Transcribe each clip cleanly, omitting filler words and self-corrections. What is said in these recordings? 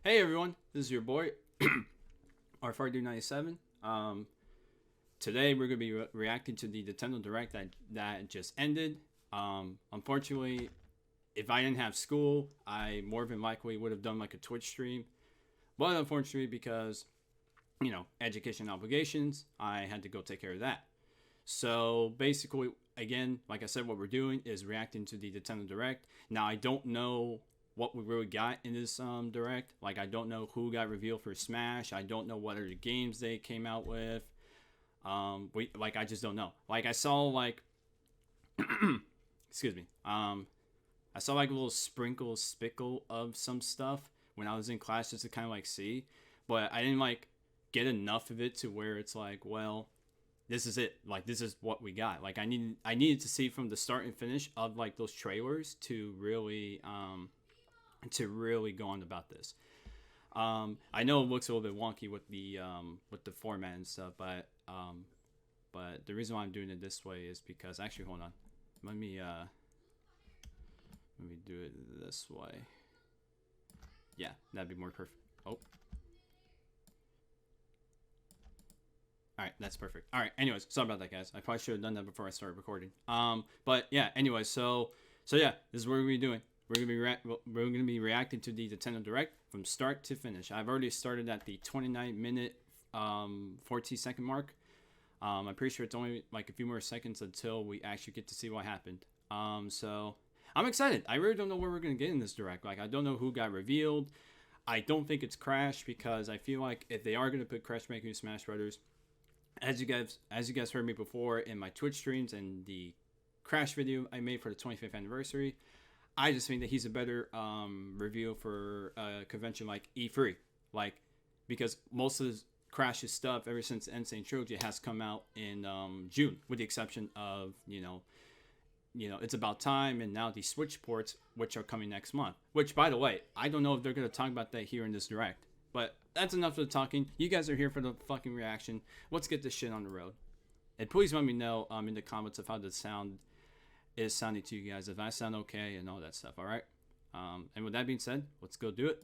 Hey everyone, this is your boy Rfarleydude97. Today we're gonna be reacting to the Nintendo Direct that just ended. Unfortunately, if I didn't have school, I more than likely would have done like a Twitch stream. But unfortunately, because education obligations, I had to go take care of that. So basically, again, like I said, what we're doing is reacting to the Nintendo Direct. Now I don't know what we really got in this direct. Like, I don't know who got revealed for Smash. I don't know what other games they came out with. I just don't know. Like, I saw like excuse me. I saw like a little spickle of some stuff when I was in class just to kind of like see, but I didn't like get enough of it to where it's like, well, this is it. Like, this is what we got. Like, I needed to see from the start and finish of like those trailers to really go on about this. I know it looks a little bit wonky with the format and stuff, but the reason why I'm doing it this way is because, actually, hold on, let me do it this way. Yeah, that'd be more perfect. Oh. Alright, that's perfect. Alright, anyways, sorry about that, guys. I probably should have done that before I started recording. But yeah, anyway, so yeah, this is what we're gonna be doing. We're gonna be reacting to the Nintendo Direct from start to finish. I've already started at the 29-minute, 14-second mark. I'm pretty sure it's only like a few more seconds until we actually get to see what happened. So I'm excited. I really don't know where we're gonna get in this Direct. Like, I don't know who got revealed. I don't think it's Crash, because I feel like if they are gonna put Crash making Smash Brothers, as you guys heard me before in my Twitch streams and the Crash video I made for the 25th anniversary, I just think that he's a better reveal for a convention like E3, like, because most of his Crash's stuff ever since the Insane Trilogy has come out in June, with the exception of It's About Time and now the Switch ports, which are coming next month. Which, by the way, I don't know if they're gonna talk about that here in this Direct, but that's enough of the talking. You guys are here for the fucking reaction. Let's get this shit on the road, and please let me know in the comments of how the sound is sounding to you guys, if I sound okay and all that stuff. All right. And with that being said, let's go do it.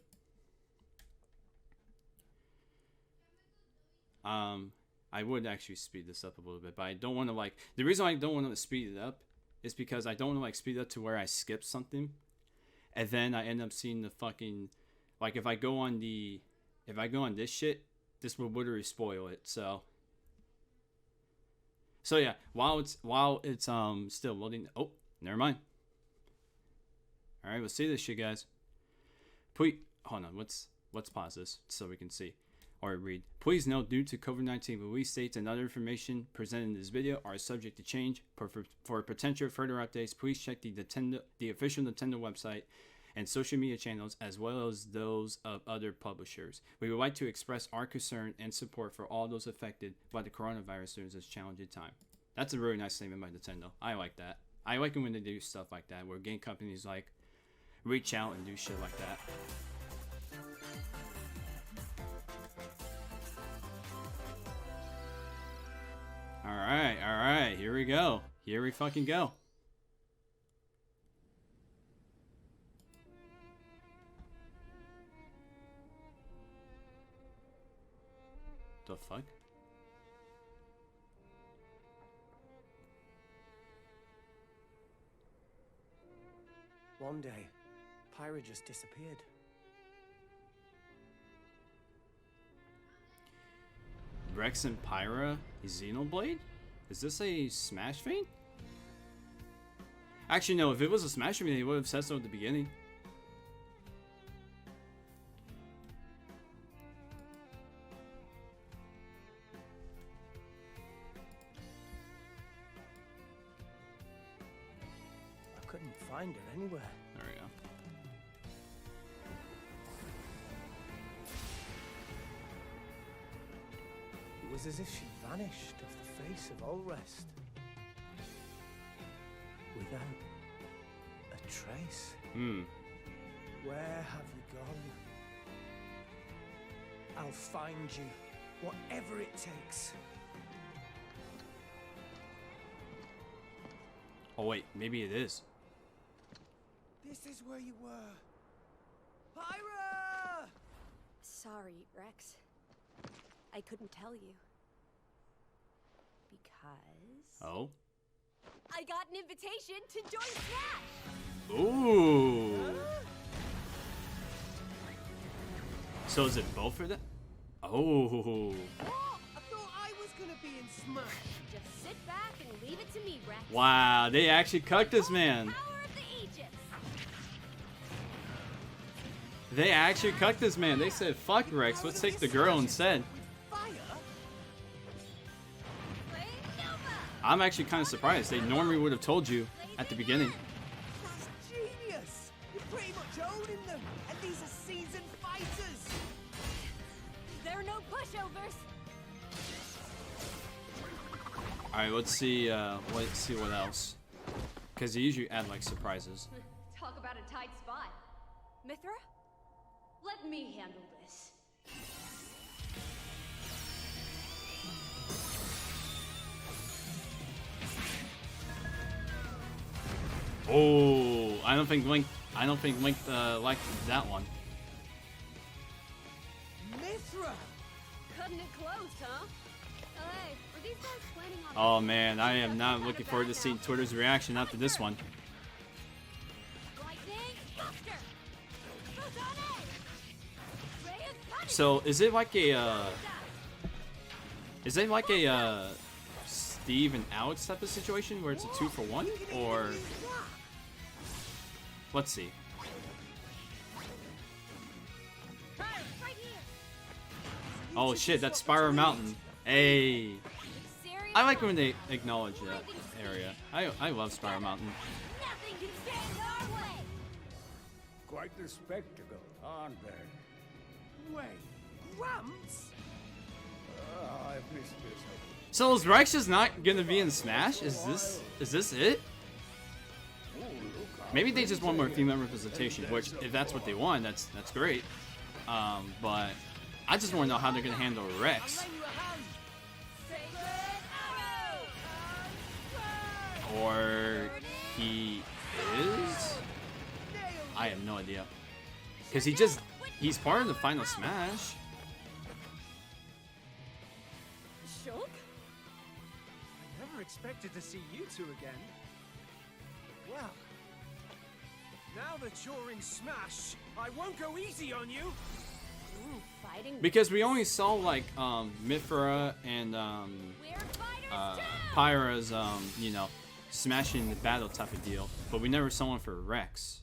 I would actually speed this up a little bit, but I don't want to, like, the reason I don't want to speed it up is because I don't want to like speed it up to where I skip something and then I end up seeing the fucking, like, if I go on this shit, this will literally spoil it. So yeah, while it's still loading. Oh, never mind. All right, let's see this shit, guys. Please hold on. Let's pause this so we can see or read. Please note, due to COVID-19 release dates and other information presented in this video are subject to change. For potential further updates, please check the official Nintendo website and social media channels, as well as those of other publishers. We would like to express our concern and support for all those affected by the coronavirus during this challenging time. That's a really nice statement by Nintendo. I like that. I like it when they do stuff like that, where game companies like reach out and do shit like that. Alright, here we go. Here we fucking go. The fuck? One day, Pyra just disappeared. Rex and Pyra, Xenoblade? Is this a Smash thing? Actually, no, if it was a Smash thing, they would have said so at the beginning. I couldn't find her anywhere. There we go. It was as if she vanished off the face of all rest. Without a trace. Where have you gone? I'll find you, whatever it takes. Oh wait, maybe it is. This is where you were. Pyra! Sorry, Rex. I couldn't tell you. Because... Oh? I got an invitation to join Smash! Ooh! So is it both for them? Oh! What? I thought I was gonna be in Smash. Just sit back and leave it to me, Rex. Wow, they actually cut this man. Power of the Aegis. They actually cut this man. They said, fuck Rex, let's take the girl instead. Fire? Flame Nova. I'm actually kind of surprised. They normally would have told you at the beginning. That's genius. You're pretty much owning them, and these are seasoned fighters. There are no pushovers. Alright, let's see what else. Because they usually add like surprises. Talk about a tight spot. Mithra? Let me handle this. Oh, I don't think Link liked that one. Mithra! Cutting it close, huh? Hey, were these guys planning on... Oh man, I am not looking forward to seeing Twitter's reaction after this one. Lightning, Buster! Photonic! Ray of punishment! So is it like a Steve and Alex type of situation where it's a 2-for-1, or let's see. Right here. Oh shit, that's Spiral Mountain. Hey, Serious? I like when they acknowledge that area. I love Spiral Mountain. Nothing can stand our way. Quite the spectacle, aren't they? Wait, Gramps? I've missed this. So is Rex just not gonna be in Smash? Is this it? Oh, look out. Maybe they just want more female representation, which if that's what they want, that's great. But I just want to know how they're gonna handle Rex, Lend you a hand. Sacred arrow. or he is. I have no idea, because he's part of the final Smash. Shulk? I never expected to see you two again. Well, now that you're in Smash, I won't go easy on you. Fighting. Because we only saw like Mithra and We're fighters too. Pyra's you know, smashing the battle type of deal, but we never saw one for Rex.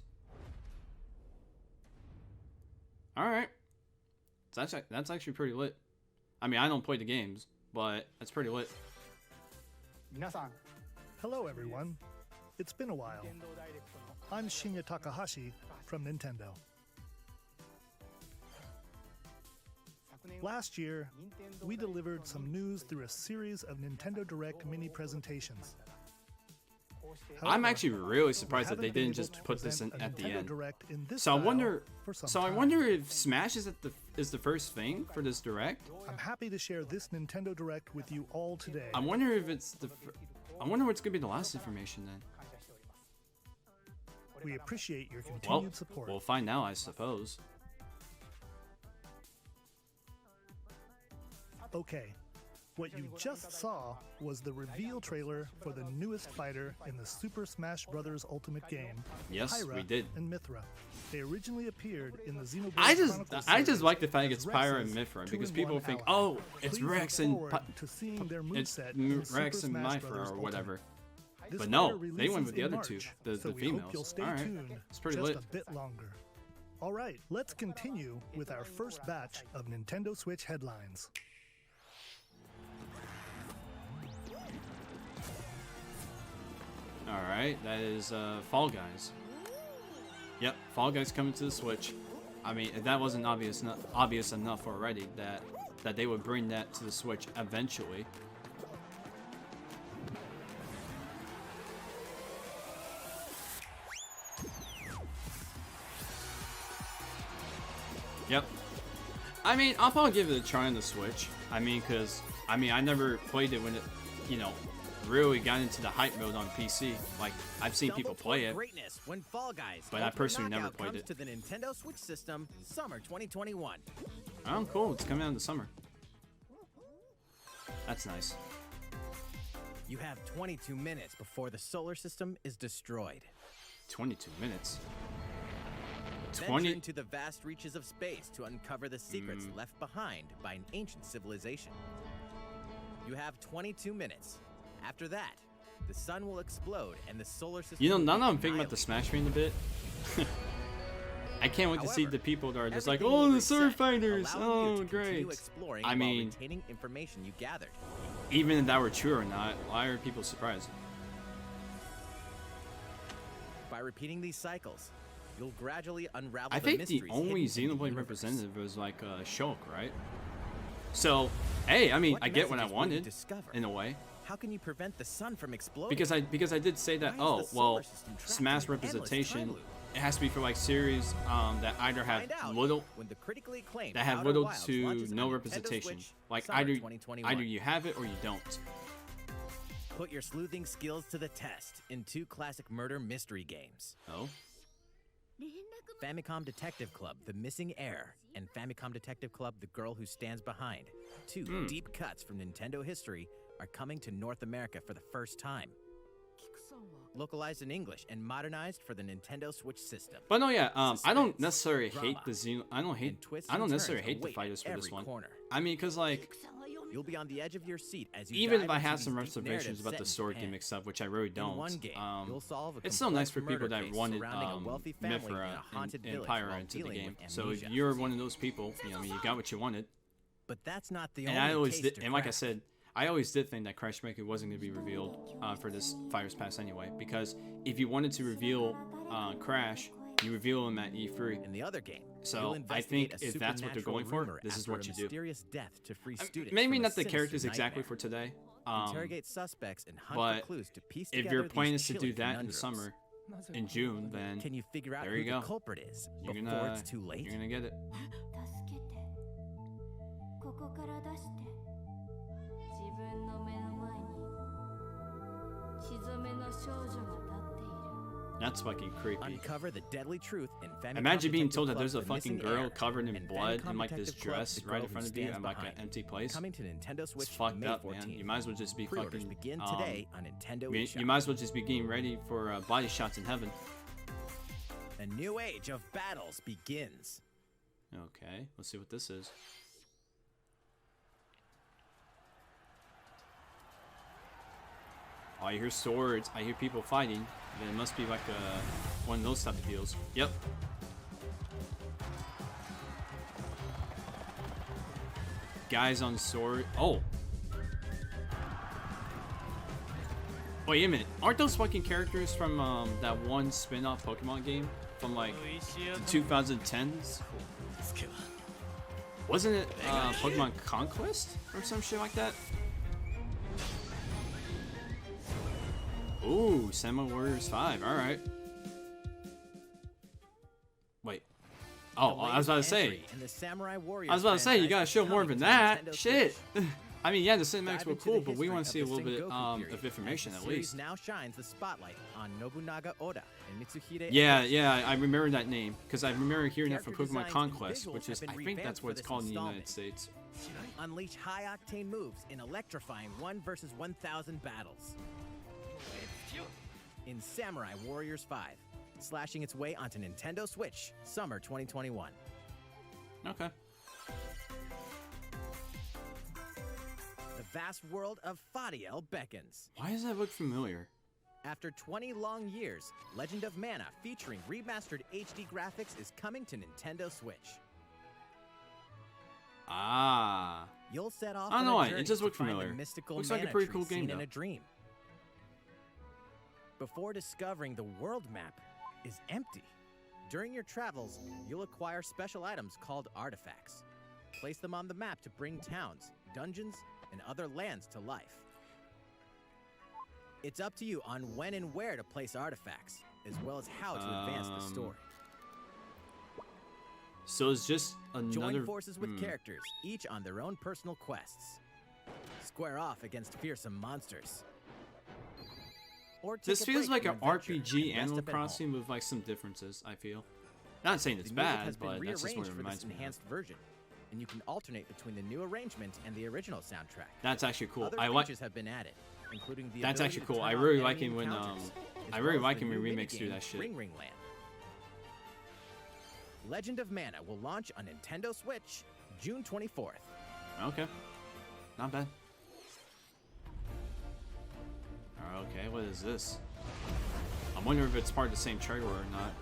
All right, that's actually pretty lit. I mean, I don't play the games, but that's pretty lit. Hello everyone. It's been a while. I'm Shinya Takahashi from Nintendo. Last year, we delivered some news through a series of Nintendo Direct mini presentations. I'm However, actually really we surprised that haven't they been didn't able just to put this in present a at the Nintendo end. Direct in this So I style wonder. for some So I time. wonder if Smash is the first thing for this Direct. I'm happy to share this Nintendo Direct with you all today. I wonder if it's the. I wonder what's gonna be the last information then. We appreciate your Well, continued support. we'll find out, I suppose. Okay, what you just saw was the reveal trailer for the newest fighter in the Super Smash Bros. Ultimate game, Yes, Pyra we did. and Mithra. They originally appeared in the Xenoblade I Chronicles just series like the fact as it's Pyra and Rex's Mithra because 2-in-1 people think, ally. oh, it's Please look Rex and forward to seeing their it's moveset in Rex Super and Smash Mithra Bros. or Ultimate. whatever. This But no, fighter they went releases with the in other March, two, so the we hope females. you'll stay All right, tuned it's pretty just lit. a bit longer. All right, let's continue with our first batch of Nintendo Switch headlines. All right, that is Fall Guys. Yep, Fall Guys coming to the Switch. I mean, if that wasn't obvious enough already, that they would bring that to the Switch eventually. Yep. I mean, I'll probably give it a try on the Switch. I mean, I never played it when it, you know, really got into the hype mode on PC. Like, I've seen people play it. Greatness when Fall Guys But I Ultimate personally never Knockout played comes it. to the Nintendo Switch system summer 2021. Oh, cool. It's coming out in the summer. That's nice. You have 22 minutes before the solar system is destroyed. 22 minutes. Venture into the vast reaches of space to uncover the secrets left behind by an ancient civilization. You have 22 minutes. After that, the sun will explode and the solar system. You know, will now be that I'm thinking about the annihilated. Smash being a bit. I can't wait to see the people that are just like, Everything oh, you the sword reset, fighters. allowing you Oh, to continue great. exploring I while mean, retaining information you gathered. even if that were true or not, why are people surprised? By repeating these cycles, you'll gradually unravel I the think the mysteries only hidden in the Xenoblade universe. representative was like Shulk, right? So, hey, I mean, What I get what I messages will you wanted discover? in a way. How can you prevent the sun from exploding? Because I did say that, Why is oh, the solar well, system trapped Smash in an endless representation, time loop? it has to be for like series that either have Find out little when the critically acclaimed that have Outer little Wilds to launches no on Nintendo representation. Switch, Like summer either 2021. you have it or you don't. Put your sleuthing skills to the test in 2 classic murder mystery games. Oh, Famicom Detective Club, The Missing Heir, and Famicom Detective Club, The Girl Who Stands Behind. 2 deep cuts from Nintendo history are coming to North America for the first time. Localized in English and modernized for the Nintendo Switch system. but no, yeah. I don't Suspense, necessarily drama, hate the Xeno. I don't hate. and twists I don't and necessarily turns hate the await fighters for this every one. corner. I mean, because like, You'll be on the edge of your seat as you even dive if I into have these some deep reservations narratives about set the in sword Japan. gimmick stuff, which I really don't. In one game, you'll solve a It's still nice for complex people murder that case wanted surrounding a wealthy family in Mithra a haunted and village Pyra while into the dealing game. with So amnesia. you're one of those people. You know, I mean, you got what you wanted. But that's not the And only I always case did, to and like I crack. said, I always did think that Crash Bandicoot wasn't going to be revealed for this Fighters Pass anyway. Because if you wanted to reveal Crash, you reveal him at E3. In the other game, So, you'll I investigate think a if that's what they're supernatural going for, rumor this is after what a you do. mysterious death to free students Maybe from a not the sinister characters exactly nightmare. for today. Interrogate suspects and hunt but for clues to piece if together your these plan is to chilling do that in the conundrums. summer, in June, then Can you figure out there who you go. the culprit is you're before gonna it's too late? you're gonna get it. 助けてここから出して自分の目の前に血染めの少女が立っている That's fucking creepy. Uncover the deadly truth in Famicom Imagine being Detective told that Club, there's a The fucking Missing girl Heir, covered in and blood Famicom in like this Detective Club, dress The right Girl in front Who of you Stands in like an Behind. empty place. Coming to Nintendo Switch It's fucked May up, 14th. man. You might as well just be Pre-orders fucking. begin today on Nintendo You eShop. might as well just be getting ready for body shots in heaven. A new age of battles begins. Okay, let's see what this is. Oh, I hear swords. I hear people fighting. Then it must be like one of those type of deals. Yep. Guys on sword. Oh. Wait a minute. Aren't those fucking characters from that one spin-off Pokemon game from like the 2010s? Wasn't it Pokemon Conquest or some shit like that? Ooh, Samurai Warriors 5. All right. Wait. Oh, I was about to say. In the Samurai Warriors I was about to say you gotta franchise show more coming than to that. Nintendo Shit. Switch. I mean, yeah, the cinematics Dive were into cool, the but we history want to see a of the little bit Sengoku period, of information as at the series least. now shines the spotlight on Nobunaga Oda and Mitsuhide Yeah, Adachi. yeah, I remember that name because I remember hearing that from Character Pokemon designs and Conquest, which visuals is have I been think revamped that's for what it's this called in the United installment. States. Unleash high-octane moves in electrifying 1 versus 1,000 battles. In Samurai Warriors 5, slashing its way onto Nintendo Switch, summer 2021. Okay. The vast world of Fadiel beckons. Why does that look familiar? After 20 long years, Legend of Mana featuring remastered HD graphics is coming to Nintendo Switch. Ah. You'll set off I don't on know a why, it journey just to looked find familiar. the mystical Looks like a mana pretty tree cool game, seen in though. a dream. Before discovering the world map is empty. During your travels, you'll acquire special items called artifacts. Place them on the map to bring towns, dungeons, and other lands to life. It's up to you on when and where to place artifacts, as well as how to advance the story. So it's just another. Join forces with characters, each on their own personal quests. Square off against fearsome monsters. Or take This a feels break like an from adventure RPG and rest Animal up at home. Crossing with like some differences. I feel. Not saying it's The music bad, has been but that's just what rearranged it for reminds this me of. enhanced version, and you can alternate between the new arrangement and the original soundtrack. That's actually cool. Other I like. features have been added, including the That's ability actually to cool. turn I off really enemy like it when encounters, as I well really as like the it when new remakes do minigame, that shit. Ring Ring Land. Legend of Mana will launch on Nintendo Switch June 24th. Okay, not bad. Okay, what is this? I wonder if it's part of the same trailer or not.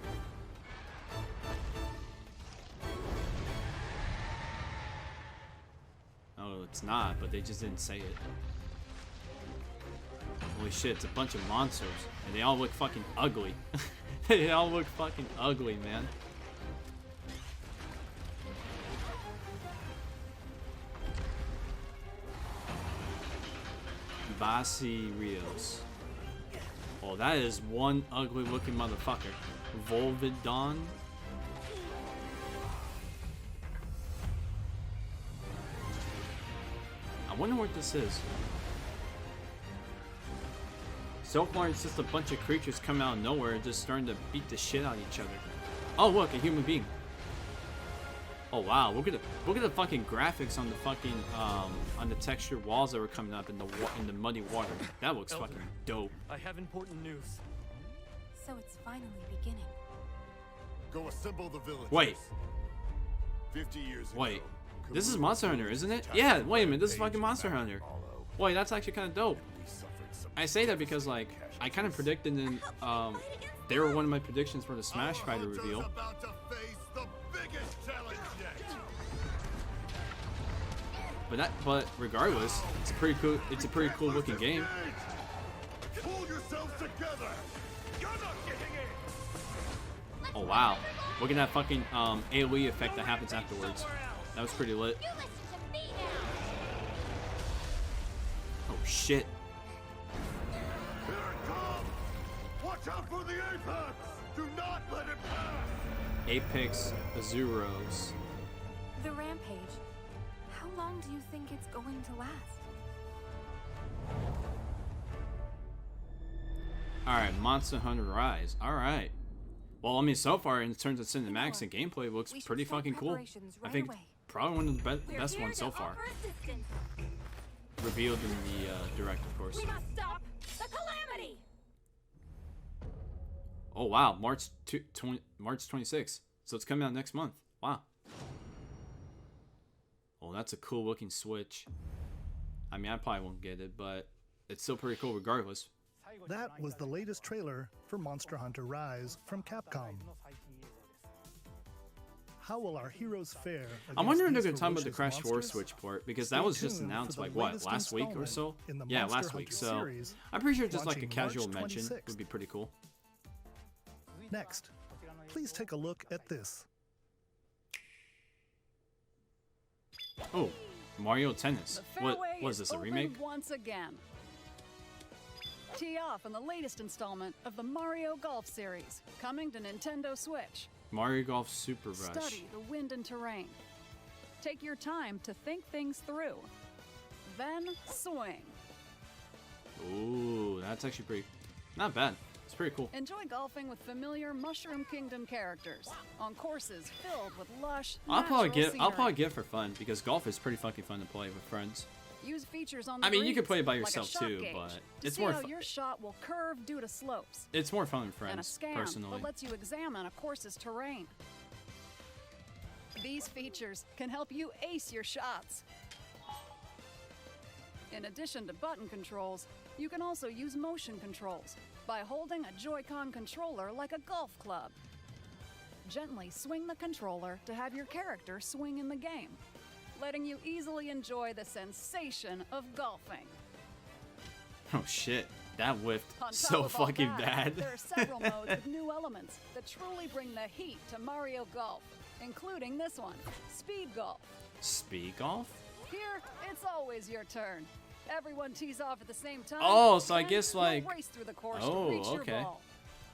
Oh, it's not, but they just didn't say it. Holy shit, it's a bunch of monsters. And they all look fucking ugly. They all look fucking ugly, man. Basi Rios. Oh, that is one ugly looking motherfucker. Volvidon. I wonder what this is. So far, it's just a bunch of creatures coming out of nowhere and just starting to beat the shit out of each other. Oh, look, a human being. Oh wow, look at the fucking graphics on the fucking on the textured walls that were coming up in the muddy water. That looks fucking dope. I have important news. So it's finally beginning. Go assemble the villagers. Wait. 50 years ago. Wait. This is Kamuzu Monster Hunter, isn't it? attacked Yeah, the wait a minute, this is rampage fucking Monster back Hunter. Hollow. Wait, that's actually kind of dope. We suffered some I say that because like I kind of predicted in they were one of my predictions for the Smash Our Fighter hunter's reveal. about to face the biggest challenge yet. But regardless, it's a pretty cool looking game. Pull yourselves together. You're not getting it. Oh wow. Look at that fucking AoE effect that happens afterwards. That was pretty lit. You listen to me now. Oh shit. Here it comes. Watch out for the apex. Do not let it pass. Apex Azuros. The rampage. How long do you think it's going to last? Alright, Monster Hunter Rise. Alright. Well, I mean, so far in terms of cinematics and gameplay, it looks We should pretty start fucking cool. preparations I right think away. probably one of the We're best here ones to so far. offer assistance. Revealed in the direct, of course. We must stop the calamity. Oh wow, March 26th. So it's coming out next month. Wow. Oh, that's a cool looking Switch. I mean, I probably won't get it, but it's still pretty cool regardless. That was the latest trailer for Monster Hunter Rise from Capcom. How will our heroes fare? I'm wondering if against they're these talking about the ferocious Crash 4 monsters? Switch port because Stay that was just tuned announced for the like what, latest last week or so? installment in the Yeah, Monster last week. Hunter So series, I'm pretty sure just like a launching casual March mention 26th. would be pretty cool. Next, please take a look at this. Oh, Mario Tennis. The What fairway was this, a open remake? once again. Tee off on the latest installment of the Mario Golf series, coming to Nintendo Switch. Mario Golf Super Rush. Study the wind and terrain. Take your time to think things through. Then swing. Ooh, that's actually pretty, not bad. It's pretty cool. Enjoy golfing with familiar Mushroom Kingdom characters on courses filled with lush, I'll probably natural get scenery. it for fun because golf is pretty fucking fun to play with friends. Use features on the I mean, you can greens, play it by like a yourself shot too, gauge, but to it's see more how fun. your shot will curve due to slopes. It's more fun with And a friends, scan personally. that lets you examine a course's terrain. These features can help you ace your shots. In addition to button controls, you can also use motion controls by holding a Joy-Con controller like a golf club. Gently swing the controller to have your character swing in the game, letting you easily enjoy the sensation of golfing. Oh shit, that whiffed On top so of all fucking that, bad. There are several modes with new elements that truly bring the heat to Mario Golf, including this one, Speed Golf. Speed golf? Here, it's always your turn. Everyone tees off at the same time. Oh, so I and guess, you'll like- race through the course Oh, to reach okay. your ball.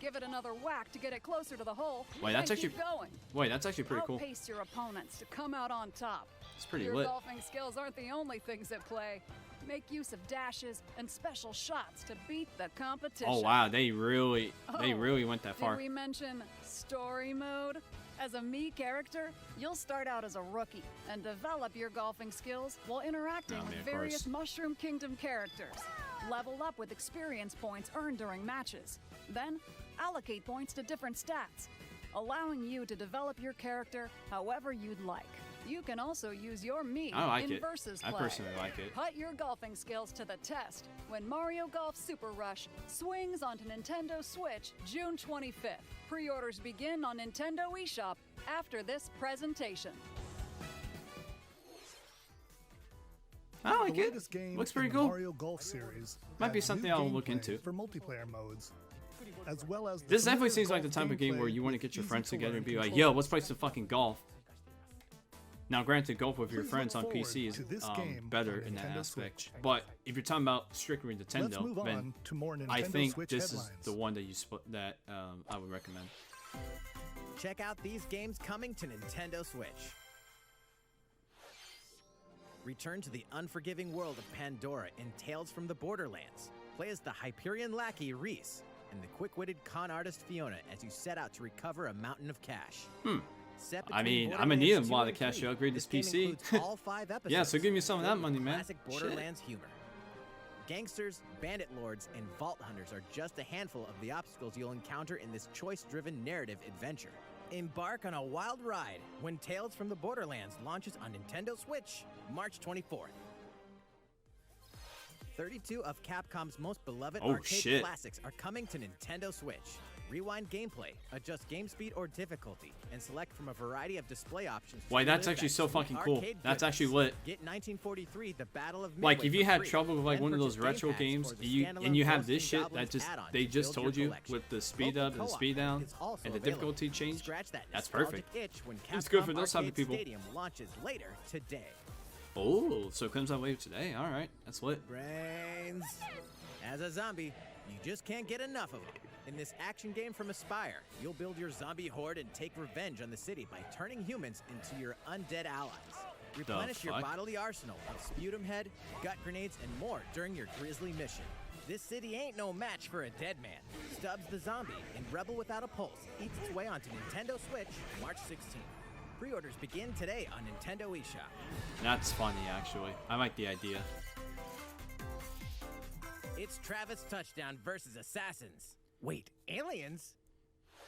Give it another whack to get it closer to the hole. Wait, that's and actually- keep going. Wait, that's actually pretty cool. Outpace your opponents to come out on top. It's pretty Your lit. golfing skills aren't the only things at play. Make use of dashes and special shots to beat the competition. Oh wow, they really Oh, went that far. Did we mention story mode? As a Mii character, you'll start out as a rookie and develop your golfing skills while interacting Oh, with man, of various course. Mushroom Kingdom characters. Level up with experience points earned during matches. Then, allocate points to different stats, allowing you to develop your character however you'd like. You can also use your Mii I like in it. versus I play. personally like it. Put your golfing skills to the test when Mario Golf Super Rush swings onto Nintendo Switch June 25th. Pre-orders begin on Nintendo eShop after this presentation. I like The it. latest game Looks in pretty the cool. Mario Golf series Might be adds something new I'll look gameplay into. for multiplayer modes, as well as the This definitely familiar seems like the golf type of game where gameplay you want to with get your easy friends to together and learn be like, controls. yo, let's play some fucking golf. Now, granted, golf with your Please friends look on forward PC is to this game better on in that Nintendo aspect. Switch. But if you're talking about strictly Let's Nintendo, move then on to more Nintendo I think Switch this headlines. is the one that I would recommend. Check out these games coming to Nintendo Switch. Return to the unforgiving world of Pandora in Tales from the Borderlands. Play as the Hyperion lackey Reese and the quick-witted con artist Fiona as you set out to recover a mountain of cash. Set I between mean, I'm gonna need Borderlands a lot 2 of cash and to 3, upgrade this game PC. includes all 5 episodes. Yeah, so give me some of that filled with money, man. Classic Shit. Borderlands humor. Gangsters, bandit lords, and vault hunters are just a handful of the obstacles you'll encounter in this choice-driven narrative adventure. Embark on a wild ride when Tales from the Borderlands launches on Nintendo Switch, March 24th. 32 of Capcom's most beloved Oh, arcade shit. classics are coming to Nintendo Switch. Rewind gameplay, adjust game speed or difficulty, and select from a variety of display options. to Why, that's relive actually that so sweet fucking cool. arcade That's goodness. actually lit. Get 1943, The Battle of Like, Midway if you for had free, trouble with like then one of those purchase retro game packs games, or the you standalone have Ghosts this and shit Goblins that just add-on they to just build your told you collection. with the speed Local up and the co-op speed down is also and the available. difficulty change. Scratch that That's nostalgic perfect. itch when It's good Capcom for those type of Arcade people. Stadium launches later today. Oh, so it comes out later today. All right, that's lit. Brains. As a zombie, you just can't get enough of them. In this action game from Aspyr, you'll build your zombie horde and take revenge on the city by turning humans into your undead allies. Replenish your fuck? bodily arsenal of sputum head, gut grenades, and more during your grisly mission. This city ain't no match for a dead man. Stubbs the Zombie and Rebel Without a Pulse eats its way onto Nintendo Switch March 16th. Pre-orders begin today on Nintendo eShop. That's funny, actually. I like the idea. It's Travis Touchdown versus Assassins. Wait, aliens?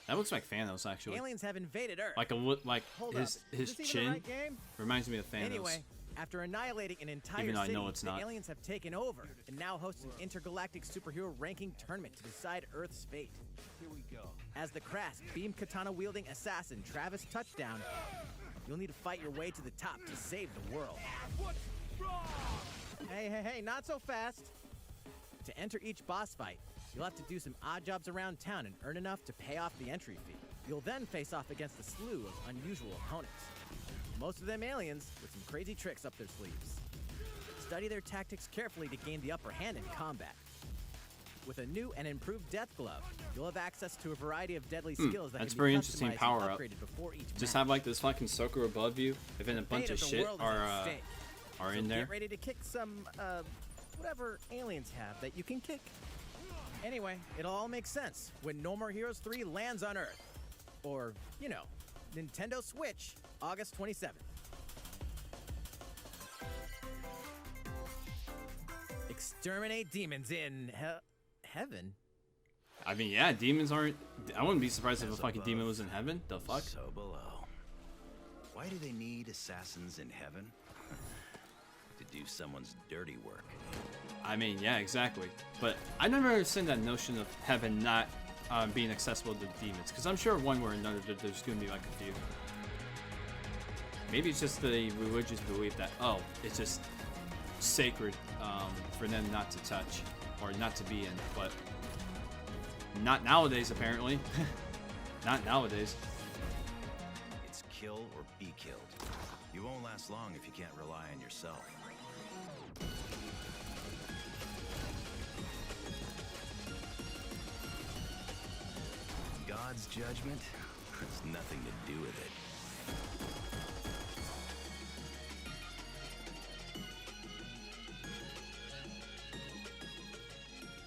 That looks like Thanos, actually. Aliens have invaded Earth. Like Hold his up. his Is this even the chin right game? reminds me of Thanos. Anyway, after annihilating an entire Even though I city, know it's not. the aliens have taken over and now host an intergalactic superhero ranking tournament to decide Earth's fate. Here we go. As the crass, beam katana-wielding assassin Travis Touchdown, you'll need to fight your way to the top to save the world. Hey, not so fast. To enter each boss fight, you'll have to do some odd jobs around town and earn enough to pay off the entry fee. You'll then face off against a slew of unusual opponents. Most of them aliens with some crazy tricks up their sleeves. Study their tactics carefully to gain the upper hand in combat. With a new and improved death glove, you'll have access to a variety of deadly skills that That's can very be interesting customized and power-up. upgraded before each Just match. have like this fucking circle above you, and then a bunch Fate of the shit world is at stake. are So in there. Get ready to kick some, whatever aliens have that you can kick. Anyway, it'll all make sense when No More Heroes 3 lands on Earth. Or, you know, Nintendo Switch, August 27th. Exterminate demons in heaven? I mean, yeah, demons aren't. I wouldn't be surprised if a fucking demon was in heaven. The fuck? So below. Why do they need assassins in heaven? To do someone's dirty work. I mean, yeah, exactly. But I never understood that notion of heaven not being accessible to demons, because I'm sure one way or another there's gonna be like a few. Maybe it's just the religious belief that it's just sacred for them not to touch or not to be in, but not nowadays apparently. Not nowadays. It's kill or be killed. You won't last long if you can't rely on yourself. God's judgment has nothing to do with it.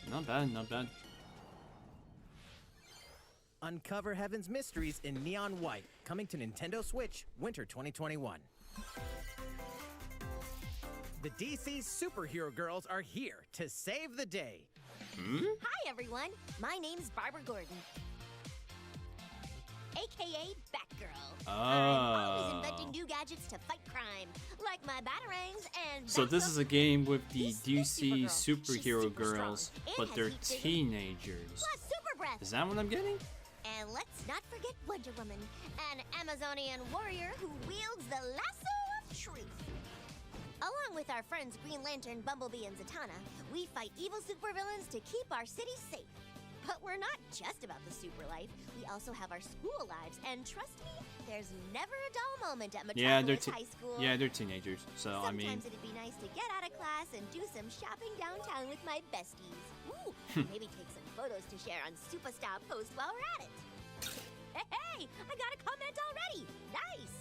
Not bad, not bad. Uncover Heaven's mysteries in neon white, coming to Nintendo Switch, winter 2021. The DC superhero girls are here to save the day. Hi, everyone. My name's Barbara Gordon, aka Batgirl. I'm always inventing new gadgets to fight crime, like my batarangs and. So this is a game with the DC Supergirl. superhero She's super girls, strong but and they're has heat vision. teenagers. Plus super breath. Is that what I'm getting? And let's not forget Wonder Woman, an Amazonian warrior who wields the lasso of truth. Along with our friends Green Lantern, Bumblebee, and Zatanna, we fight evil supervillains to keep our city safe. But we're not just about the super life. We also have our school lives, and trust me, there's never a dull moment at Metropolis High School. Yeah, they're teenagers. So Sometimes I mean, it'd be nice to get out of class and do some shopping downtown with my besties. Ooh, maybe take some photos to share on Superstar Post while we're at it. Hey, I got a comment already. Nice.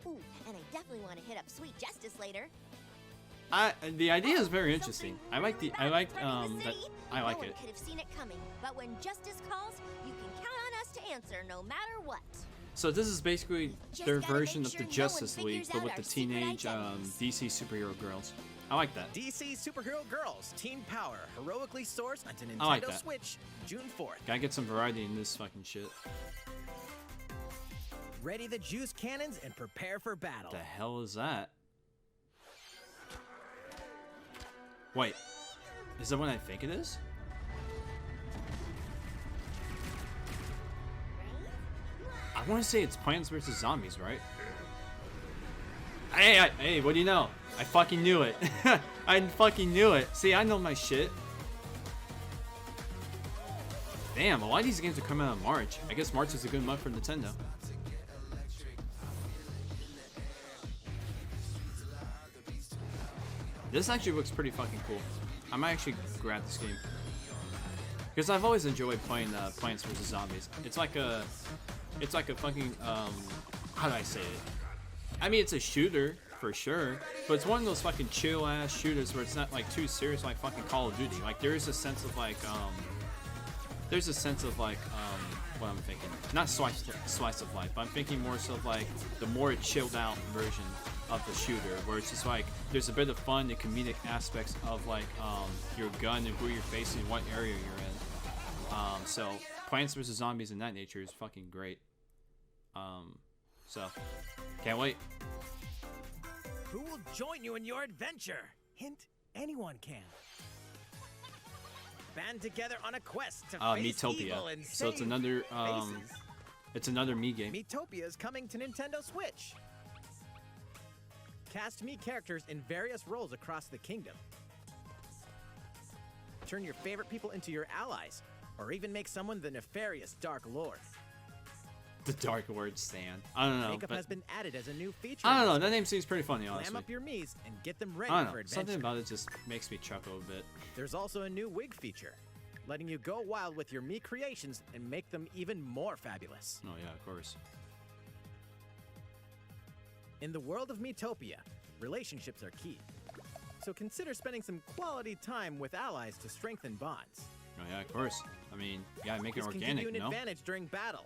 Ooh, and I definitely want to hit up Sweet Justice later. the idea is very interesting. I like that. I like No it. one could have seen it coming, but when justice calls, you can count on us to answer no matter what. So this is basically Just their gotta version make of sure the no one Justice League, figures but out with our the secret teenage identities. DC superhero girls. I like that. DC Superhero Girls Teen Power, heroically sourced onto I like Nintendo that. Switch, June 4th. Gotta get some variety in this fucking shit. Ready the juice cannons and prepare for battle. The hell is that? Wait, is that what I think it is? I want to say it's Plants vs. Zombies, right? Hey, what do you know? I fucking knew it. I fucking knew it. See, I know my shit. Damn, a lot of these games are coming out in March. I guess March is a good month for Nintendo. This actually looks pretty fucking cool. I might actually grab this game. Because I've always enjoyed playing Plants vs. Zombies. It's like a fucking, how do I say it? I mean, it's a shooter, for sure, but it's one of those fucking chill-ass shooters where it's not, like, too serious like fucking Call of Duty. Like, there's a sense of, like, what I'm thinking. Not slice of life, but I'm thinking more so of, like, the more chilled-out version of the shooter, where it's just, like, there's a bit of fun and comedic aspects of, like, your gun and who you're facing, what area you're in. So, Plants vs. Zombies in that nature is fucking great. So, can't wait. Who will join you in your adventure? Hint, anyone can. Band together on a quest to face evil Metopia. and So it's save another, faces. it's another me game. Metopia is coming to Nintendo Switch. Cast me characters in various roles across the kingdom. Turn your favorite people into your allies, or even make someone the nefarious Dark Lord. The Dark Lord Stan. I don't know. Makeup But has been added as a new feature. I don't in know. this That game. name seems pretty funny, honestly. Glam up your Miis and get them ready I don't for know. adventure. Something about it just makes me chuckle a bit. There's also a new wig feature, letting you go wild with your Mii creations and make them even more fabulous. Oh yeah, of course. In the world of Metopia, relationships are key. So consider spending some quality time with allies to strengthen bonds. Oh yeah, of course. I mean, you gotta make it This can give organic, you an you know? advantage during battle.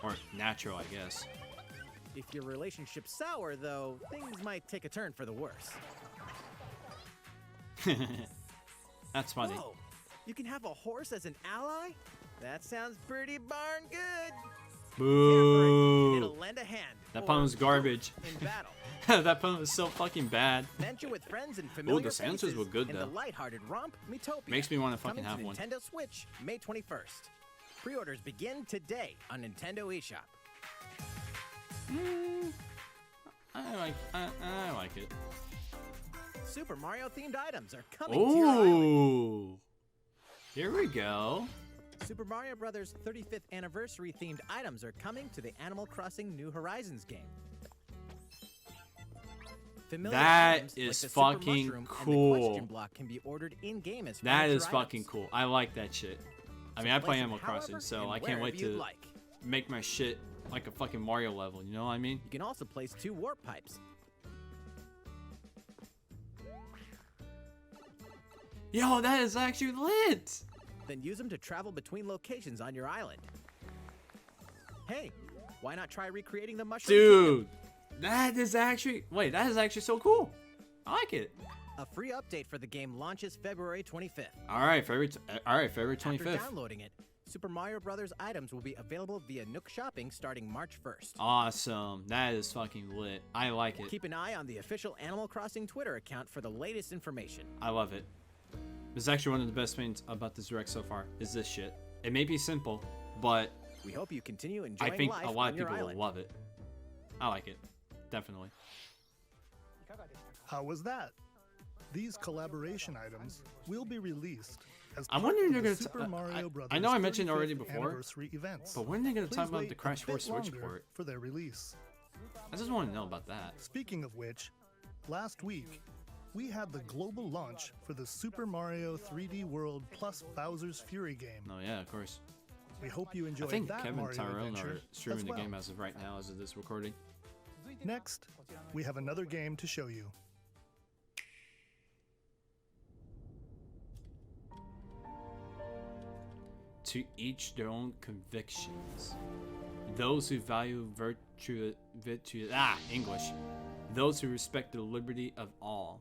Or natural, I guess. If your relationship's sour, though, things might take a turn for the worse. That's funny. Whoa! You can have a horse as an ally? That sounds pretty darn good. Boo! It'll lend a hand. That or pun was garbage. in battle. That pun was so fucking bad. Venture with friends and familiar the answers faces were good, in though. the lighthearted romp Metopia. Makes me wanna fucking Coming have to one. Nintendo Switch, May 21st. Pre-orders begin today on Nintendo eShop. I like it. Super Mario themed items are coming to your island. Ooh. Here we go. Super Mario Bros. 35th anniversary themed items are coming to the Animal Crossing New Horizons game. Familiar That items like is the Super fucking Mushroom and cool. the question block can be ordered in-game as That furniture is fucking items. cool. I like that shit. I mean, I play Place them Animal Crossing, however so and I can't wait wherever you'd to like. make my shit like a fucking Mario level. You know what I mean? You can also place 2 warp pipes. Yo, that is actually lit. Then use them to travel between locations on your island. Hey, why not try recreating the mushroom kingdom? Dude, that is actually so cool. I like it. A free update for the game launches February 25th. All right, February 25th. After downloading it, Super Mario Brothers items will be available via Nook Shopping starting March 1st. Awesome. That is fucking lit. I like it. Keep an eye on the official Animal Crossing Twitter account for the latest information. I love it. This is actually one of the best things about this direct so far, is this shit. It may be simple, but we hope you continue enjoying I think life a lot on of your people will island. love it. I like it. Definitely. How was that? These collaboration items will be released as I'm part wondering of they're the gonna Super Mario Brothers I know I mentioned 35th already before, anniversary events. but when are they going to Please talk about wait the a Crash bit 4 Switch longer port? for their release. I just want to know about that. Speaking of which, last week we had the global launch for the Super Mario 3D World plus Bowser's Fury game. Oh yeah, of course. We hope you I enjoyed think that Kevin Mario Tyrone adventure are streaming as the well. game as of right now, as of this recording. Next, we have another game to show you. To each their own convictions. Those who value English. Those who respect the liberty of all.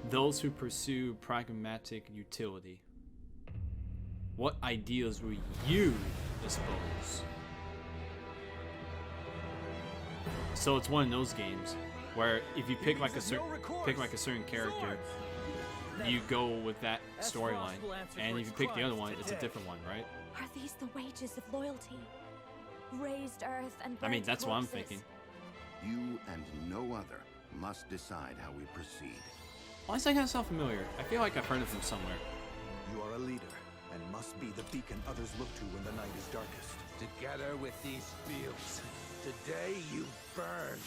Those who pursue pragmatic utility. What ideals will you espouse? So it's one of those games where if you pick like a certain character, you go with that storyline, and if you pick the other one, it's a different one, right? Are these the wages of loyalty? Raised earth and I mean, burnt that's what I'm corpses? thinking. You and no other must decide how we proceed. Why does that kind of sound familiar? I feel like I've heard it from somewhere. You are a leader and must be the beacon others look to when the night is darkest. Together with these fields, today you burn.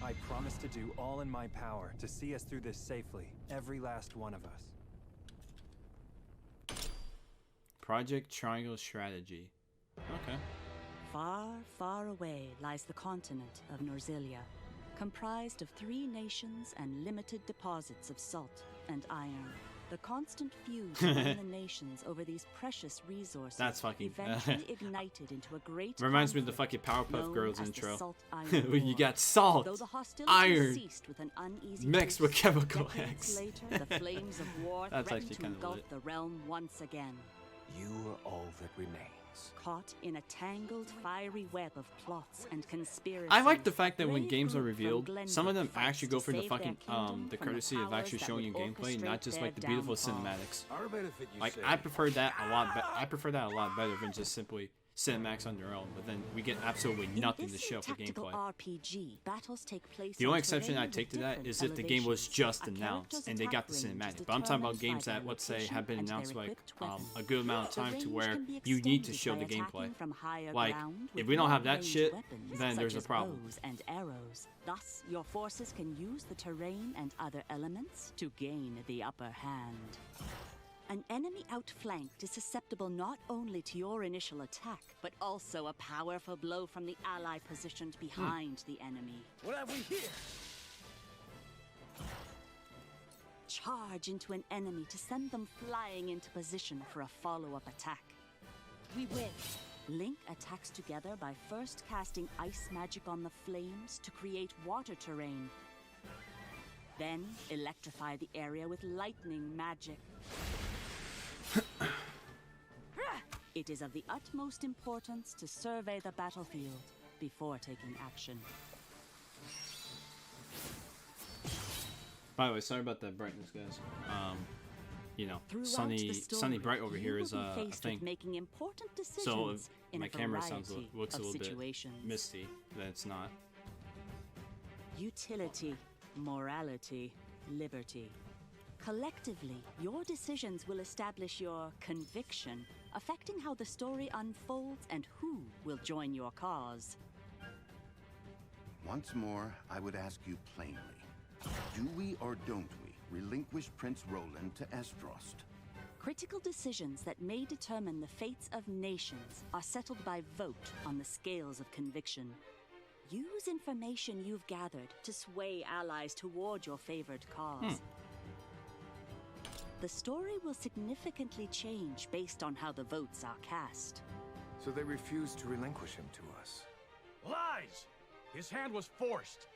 I promise to do all in my power to see us through this safely, every last one of us. Project Triangle Strategy. Okay. Far, far away lies the continent of Norzilia, comprised of 3 nations and limited deposits of salt and iron. The constant feud among the nations over these precious resources That's fucking eventually ignited into a great reminds me of the conflict fucking Powerpuff known Girls as the intro. Salt Iron When you War. got salt, Though the hostilities iron, ceased with an uneasy mixed truce, with chemical decades X. later, the flames of war That's threatened actually to kinda engulf lit. the realm once again. You are all that remains. Caught in a tangled, fiery web of plots and conspiracies. I like the fact that when brave games are group from revealed, some of them Glenbrook actually fights go to for the save their fucking kingdom the from the courtesy of powers actually that showing you would gameplay, orchestrate not just their like the beautiful downfall. cinematics. Our benefit, you Like say. I prefer that a lot. I prefer that a lot better than just simply cinematics on their own. But then we get absolutely nothing to In this show for tactical gameplay. RPG, battles take place The on only exception terrain I with take to that different is if the game was elevations. just A announced character's and they got the attack range is cinematic. But I'm talking about determined games by that, their let's say, location have been and their announced like equipped weapons. a good amount of The time to range where can be you need to extended show by the attacking gameplay. from higher Like, ground if with we don't have that long-range shit, weapons, then there's such a as problem. bows and arrows. Thus, your forces can use the terrain and other elements to gain the upper hand. An enemy outflanked is susceptible not only to your initial attack, but also a powerful blow from the ally positioned behind the enemy. What have we here? Charge into an enemy to send them flying into position for a follow-up attack. We win. Link attacks together by first casting ice magic on the flames to create water terrain. Then electrify the area with lightning magic. It is of the utmost importance to survey the battlefield before taking action. By the way, sorry about that brightness, guys. You know, Throughout sunny the story, sunny bright over you here will is be a faced thing. with making important decisions So if in my a camera variety looks a of little bit situations. misty, then it's not. Utility, morality, liberty. Collectively, your decisions will establish your conviction, affecting how the story unfolds and who will join your cause. Once more, I would ask you plainly. Do we or don't we relinquish Prince Roland to Estrost? Critical decisions that may determine the fates of nations are settled by vote on the scales of conviction. Use information you've gathered to sway allies toward your favored cause. The story will significantly change based on how the votes are cast. So they refused to relinquish him to us. Lies! His hand was forced.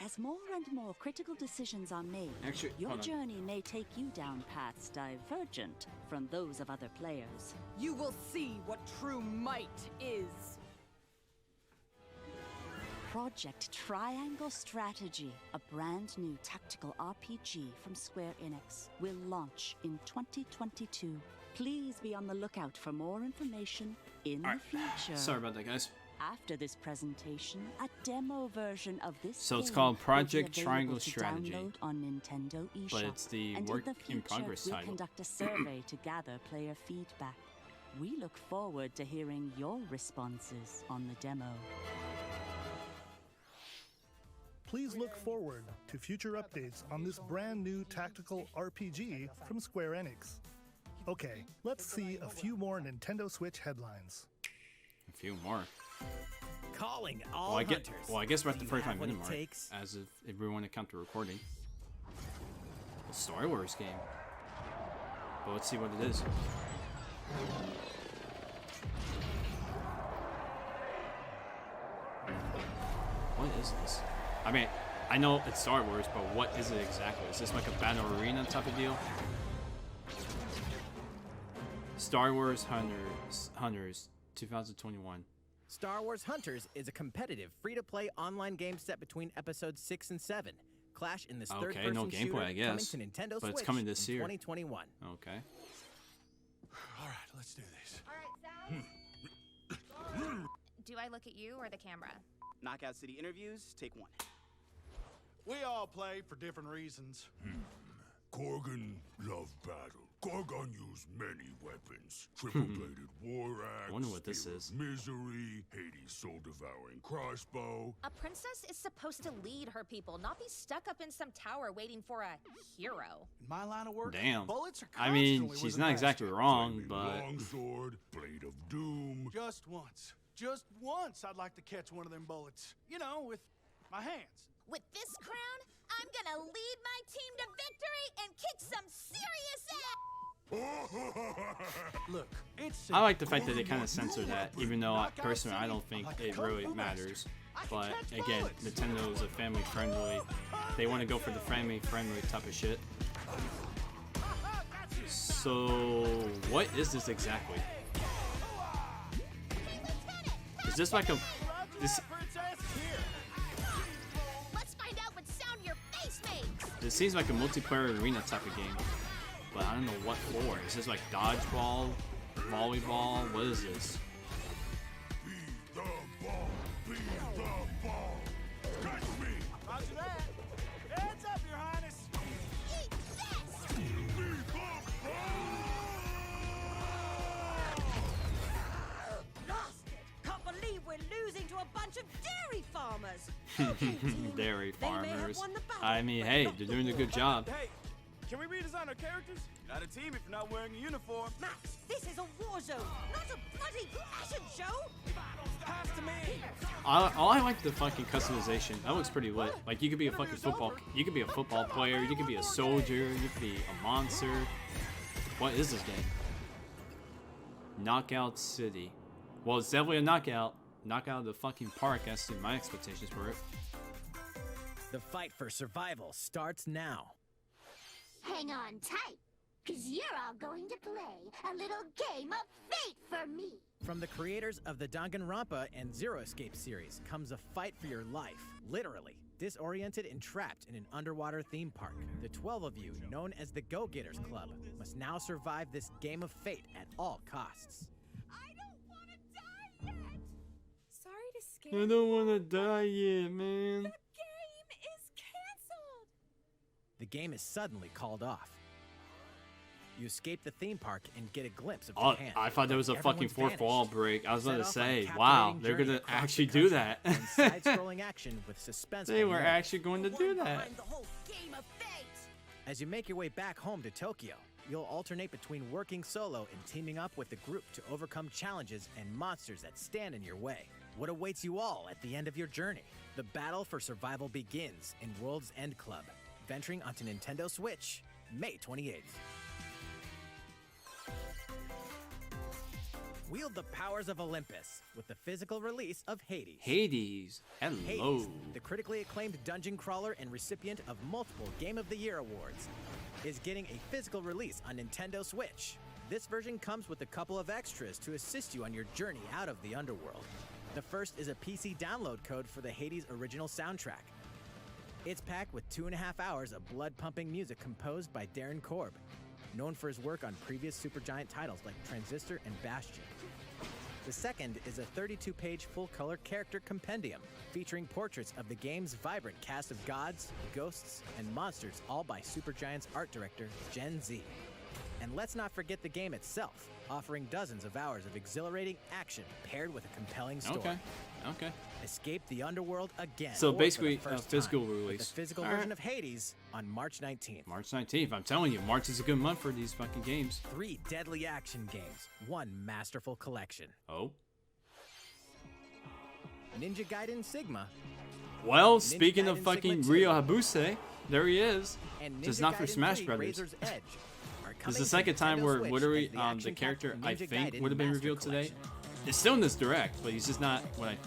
As more and more critical decisions are made, Actually, your hold on. journey may take you down paths divergent from those of other players. You will see what true might is. Project Triangle Strategy, a brand new tactical RPG from Square Enix, will launch in 2022. Please be on the lookout for more information in the future. Sorry about that, guys. After this presentation, a demo version of this So it's game called will be Project available Triangle to Strategy. download on Nintendo eShop. But it's the and work in the in future, progress we'll title. conduct a survey to gather player feedback. We look forward to hearing your responses on the demo. Please look forward to future updates on this brand new tactical RPG from Square Enix. Okay, let's see a few more Nintendo Switch headlines. A few more. Calling all Well, hunters. I guess we're at Do the you 45 have what minute it mark. takes? As if we want to count the recording. A Star Wars game. But let's see what it is. What is this? I mean, I know it's Star Wars, but what is it exactly? Is this like a battle arena type of deal? Star Wars Hunters 2021. Star Wars Hunters is a competitive, free-to-play online game set between episodes 6 and 7. Clash in this third-person no gameplay, shooter I guess, coming to Nintendo but Switch it's coming this in year. 2021. Okay. All right, let's do this. Do I look at you or the camera? Knockout City interviews, take 1. We all play for different reasons. Korgan loved battle. Korgan used many weapons. Triple-bladed war axe, I wonder what this Spear is. of Misery, Hades' soul-devouring crossbow. A princess is supposed to lead her people, not be stuck up in some tower waiting for a hero. In my line of work, Damn. bullets are I mean, constantly she's with not the exactly best. wrong, Flaming but longsword, blade of doom. Just once, I'd like to catch one of them bullets. You know, with my hands. With this crown, I'm gonna lead my team to victory and kick some serious ass! Look, it's I like the fact that they kind of censor that, even though personally I don't think it really matters. But again, Nintendo is a family friendly. They want to go for the family friendly type of shit. So, what is this exactly? Is this like a this? Let's find out what sound your face makes! This seems like a multiplayer arena type of game, but I don't know what for. Is this like dodgeball, volleyball? What is this? Be the ball, be the ball. Catch me. Roger that. Heads up, Your Highness. Eat this! Be the ball. Lost it! Can't believe we're losing to a bunch of dairy farmers! Dairy They may have farmers. won the battle, I mean, but hey, not they're doing a the good job. Hey, can we redesign our characters? You're not a team if you're not wearing a uniform. Max, this is a war zone, not a bloody fashion show! Pass to me. I like the fucking customization. That looks pretty lit. Like you could be a fucking football. You could be a football player. You could be a soldier. You could be a monster. What is this game? Knockout City. Well, it's definitely a knockout. Knockout of the fucking park. That's my expectations for it. The fight for survival starts now. Hang on tight, cause you're all going to play a little game of fate for me. From the creators of the Danganronpa and Zero Escape series comes a fight for your life, literally. Disoriented and trapped in an underwater theme park, the 12 of you, known as the Go-Getters Club, must now survive this game of fate at all costs. I don't want to die yet! Sorry to scare I don't want to die yet, man. The game is canceled. The game is suddenly called off. You escape the theme park and get a glimpse of Oh, Japan. I thought there was a fucking Everyone's fourth wall break. I was Set about to off on a say, captivating wow, they're journey gonna across actually the do country that. and side-scrolling action with suspense. They and were more. actually going to do that. Behind the whole game of fate! As you make your way back home to Tokyo, you'll alternate between working solo and teaming up with the group to overcome challenges and monsters that stand in your way. What awaits you all at the end of your journey? The battle for survival begins in World's End Club, venturing onto Nintendo Switch, May 28th. Wield the powers of Olympus with the physical release of Hades. Hades. Hello. Hades, the critically acclaimed dungeon crawler and recipient of multiple Game of the Year awards, is getting a physical release on Nintendo Switch. This version comes with a couple of extras to assist you on your journey out of the underworld. The first is a PC download code for the Hades original soundtrack. It's packed with 2.5 hours of blood-pumping music composed by Darren Korb, known for his work on previous Supergiant titles like Transistor and Bastion. The second is a 32-page full-color character compendium featuring portraits of the game's vibrant cast of gods, ghosts, and monsters, all by Supergiant's art director, Gen Z. And let's not forget the game itself, offering dozens of hours of exhilarating action paired with a compelling story. Okay. Escape the underworld again. So or for basically, the first physical time, with release. the physical All version right. of Hades on March 19th. March 19th. I'm telling you, March is a good month for these fucking games. 3 deadly action games, 1 masterful collection. Oh. Ninja Gaiden Sigma. Well, Ninja speaking of Gaiden fucking Sigma 2, Ryo Habuse, there he is. and Just Ninja not for Gaiden Smash 3 Brothers. Razor's Edge are This is coming the second to time Nintendo where Switch literally as the the action-packed character I Ninja think Gaiden would have been Master revealed today. Collection. It's still in this direct, but he's just not what I.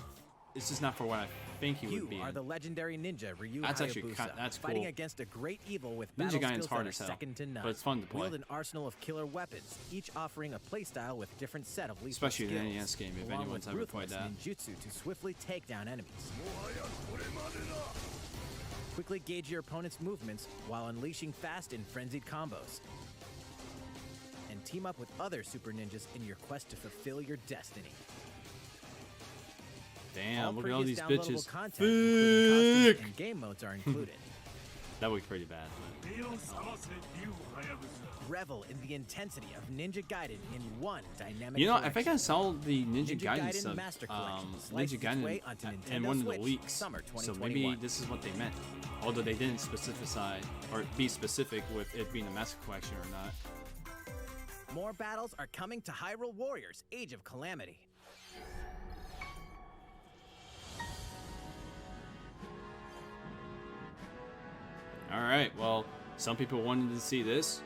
It's just not for what I think he You would be. are in. the legendary ninja Ryu That's actually Hayabusa, that's fighting cool. against a great evil with Ninja battle Gaiden's skills hard that as are hell, second to none. but it's fun to play. Wield an arsenal of killer weapons, each offering a playstyle with different set of lethal Especially the skills, NES game, if along anyone's with ever played ruthless that. ninjutsu to swiftly take down enemies. Quickly gauge your opponent's movements while unleashing fast and frenzied combos. And team up with other super ninjas in your quest to fulfill your destiny. Damn, look at all previous these downloadable bitches. content, including costumes Fuck. and game modes are included. That looked pretty bad. Revel in the intensity of Ninja Gaiden in one dynamic You know, I collection. think I saw the Ninja Gaiden Gaiden sub, Master Collection sliced Ninja its Gaiden way onto in Nintendo one of the Switch leaks. summer So maybe 2021. this is what they meant. Although they didn't specify or be specific with it being a Master Collection or not. More battles are coming to Hyrule Warriors: Age of Calamity. All right, well, some people wanted to see this.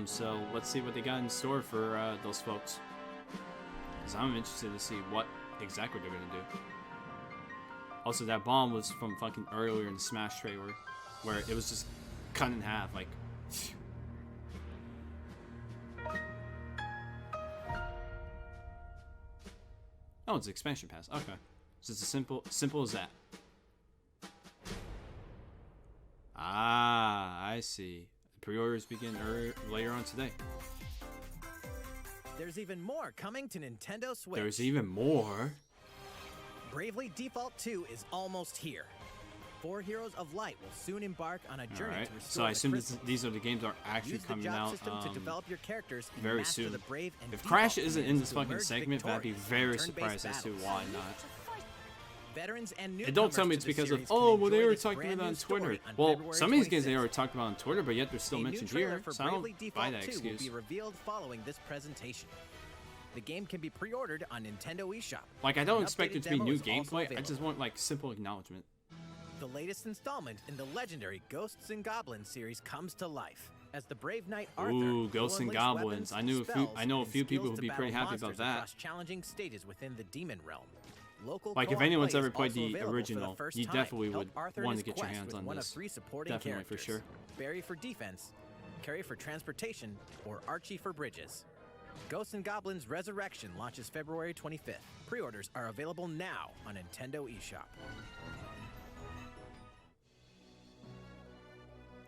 So let's see what they got in store for those folks. Because I'm interested to see what exactly they're going to do. Also, that bomb was from fucking earlier in the Smash trailer, where it was just cut in half, like... Oh, it's expansion pass. Okay. So it's as simple as that. Ah, I see. Pre-orders begin later on today. There's even more coming to Nintendo Switch. There's even more. Bravely Default 2 is almost here. 4 Heroes of Light will soon embark on a journey Alright, to restore so I the assume crystal. these are the games that are actually Use the coming job out system to develop your characters and very master soon. the brave and If Crash default isn't in commands this to fucking emerge segment, I'd be victorious very in turn-based surprised as to battles. why not. Veterans and And don't tell me it's because of, oh, well, they were talking about it on Twitter. Well, February some of these games 26th. they already talked about on Twitter, but yet they're still A new mentioned trailer here, for so I don't Bravely buy Default that 2 excuse. will be revealed following this presentation. The game can be pre-ordered on Nintendo eShop. Like, I don't An expect it updated to be demo new is also gameplay, I available. just want, like, simple acknowledgement. The latest installment in the legendary Ghosts and Goblins series comes to life as the brave knight Arthur. Ooh, will Ghosts and unleash Goblins. weapons, I know a spells, few and people skills who'd to be pretty battle happy about monsters that. across challenging stages within the demon realm. Local Like, if co-op anyone's play ever is played also the available for original, first you time. definitely Help would Arthur in want his to get your quest hands with on one this. of 3 supporting Definitely, for characters. sure. Barry for defense, Carrie for transportation, or Archie for bridges. Ghosts and Goblins Resurrection launches February 25th. Pre-orders are available now on Nintendo eShop.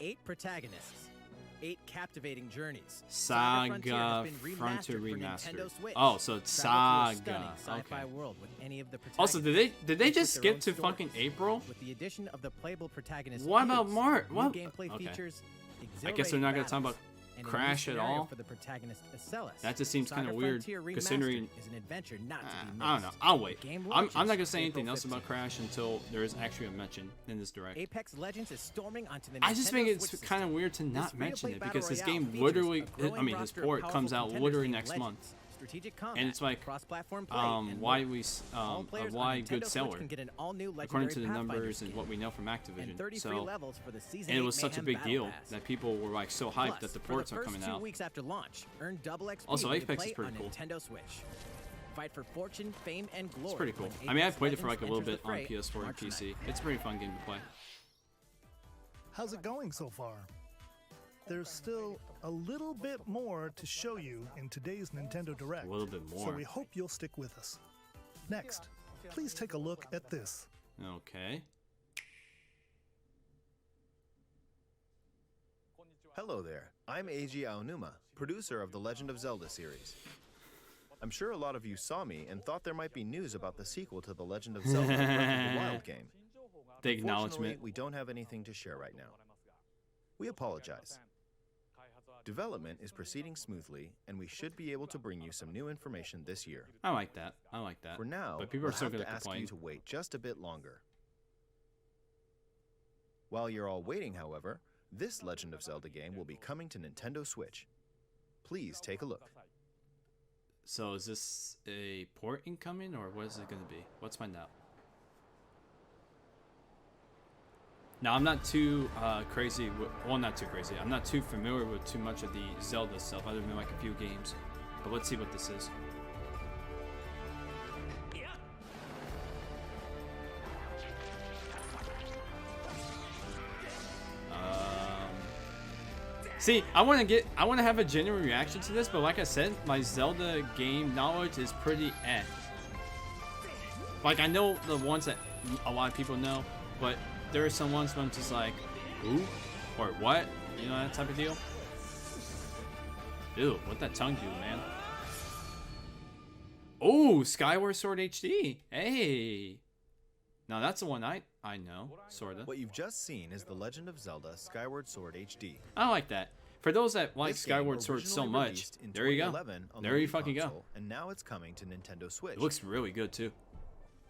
8 protagonists, 8 captivating journeys. Saga has been Frontier remastered for Remastered. Nintendo Switch. Oh, so it's Travel through a Saga. stunning sci-fi Okay. world with any of the Also, did they protagonists, just each with their skip to own stories. fucking April? With the addition of the playable protagonist. What about Hughes, Mark? new What? gameplay Okay. features, I guess they're not gonna talk battles, about and a new Crash at scenario all. For the protagonist Acellus. That just seems Saga kind of weird, Frontier Remastered considering. is an adventure not to be missed. I don't know. I'll wait. The game I'm not gonna launches say anything April else about 15th. Crash until there is actually a mention in this direct. Apex Legends is storming onto the I just Nintendo think it's Switch kind of system. weird to This not mention free-to-play it battle because his royale game features literally, a growing I mean, his roster of port powerful comes out contenders literally named next Legends, month. strategic combat, and it's like cross-platform play, and why more. we All players why on good Nintendo Switch seller can get an all-new according to the Legendary Pathfinder numbers skin, and what we know from and Activision. 30 free levels for the season And it 8 was such a Mayhem big Battle deal Pass. that people were like so hyped Plus, that the for ports the are first coming 2 out. weeks after launch, earn double XP Also, when you Apex play is pretty on cool. Nintendo Switch. Fight for fortune, fame, and glory. It's pretty cool. when I mean, I Apex played it for like Legends a little enters bit on the fray PS4 and March PC. 9th. It's a pretty fun game to play. How's it going so far? There's still a little bit more to show you in today's Nintendo Direct. A little bit more. So we hope you'll stick with us. Next, please take a look at this. Okay. Hello there, I'm Eiji Aonuma, producer of the Legend of Zelda series. I'm sure a lot of you saw me and thought there might be news about the sequel to the Legend of Zelda Breath of the Wild game. The Unfortunately, acknowledgement. we don't have anything to share right now. We apologize. Development is proceeding smoothly, and we should be able to bring you some new information this year. I like that. I like that. For now, but people we'll are still have going to to ask complain. you to wait just a bit longer. While you're all waiting, however, this Legend of Zelda game will be coming to Nintendo Switch. Please take a look. So is this a port incoming, or what is it going to be? Let's find out. Now, I'm not too crazy. Well, not too crazy. I'm not too familiar with too much of the Zelda stuff, other than like a few games. But let's see what this is. See, I want to have a genuine reaction to this, but like I said, my Zelda game knowledge is pretty eh. Like, I know the ones that a lot of people know, but there are some ones where I'm just like, ooh, or what? You know, that type of deal. Ew, what that tongue do, man? Oh, Skyward Sword HD. Hey. Now that's the one I know, sorta. What you've just seen is The Legend of Zelda Skyward Sword HD. I like that. For those that like This game Skyward Sword so originally much, released in there you go. 2011 on the There you Wii fucking go. console, and now it's coming to Nintendo Switch. It looks really good too.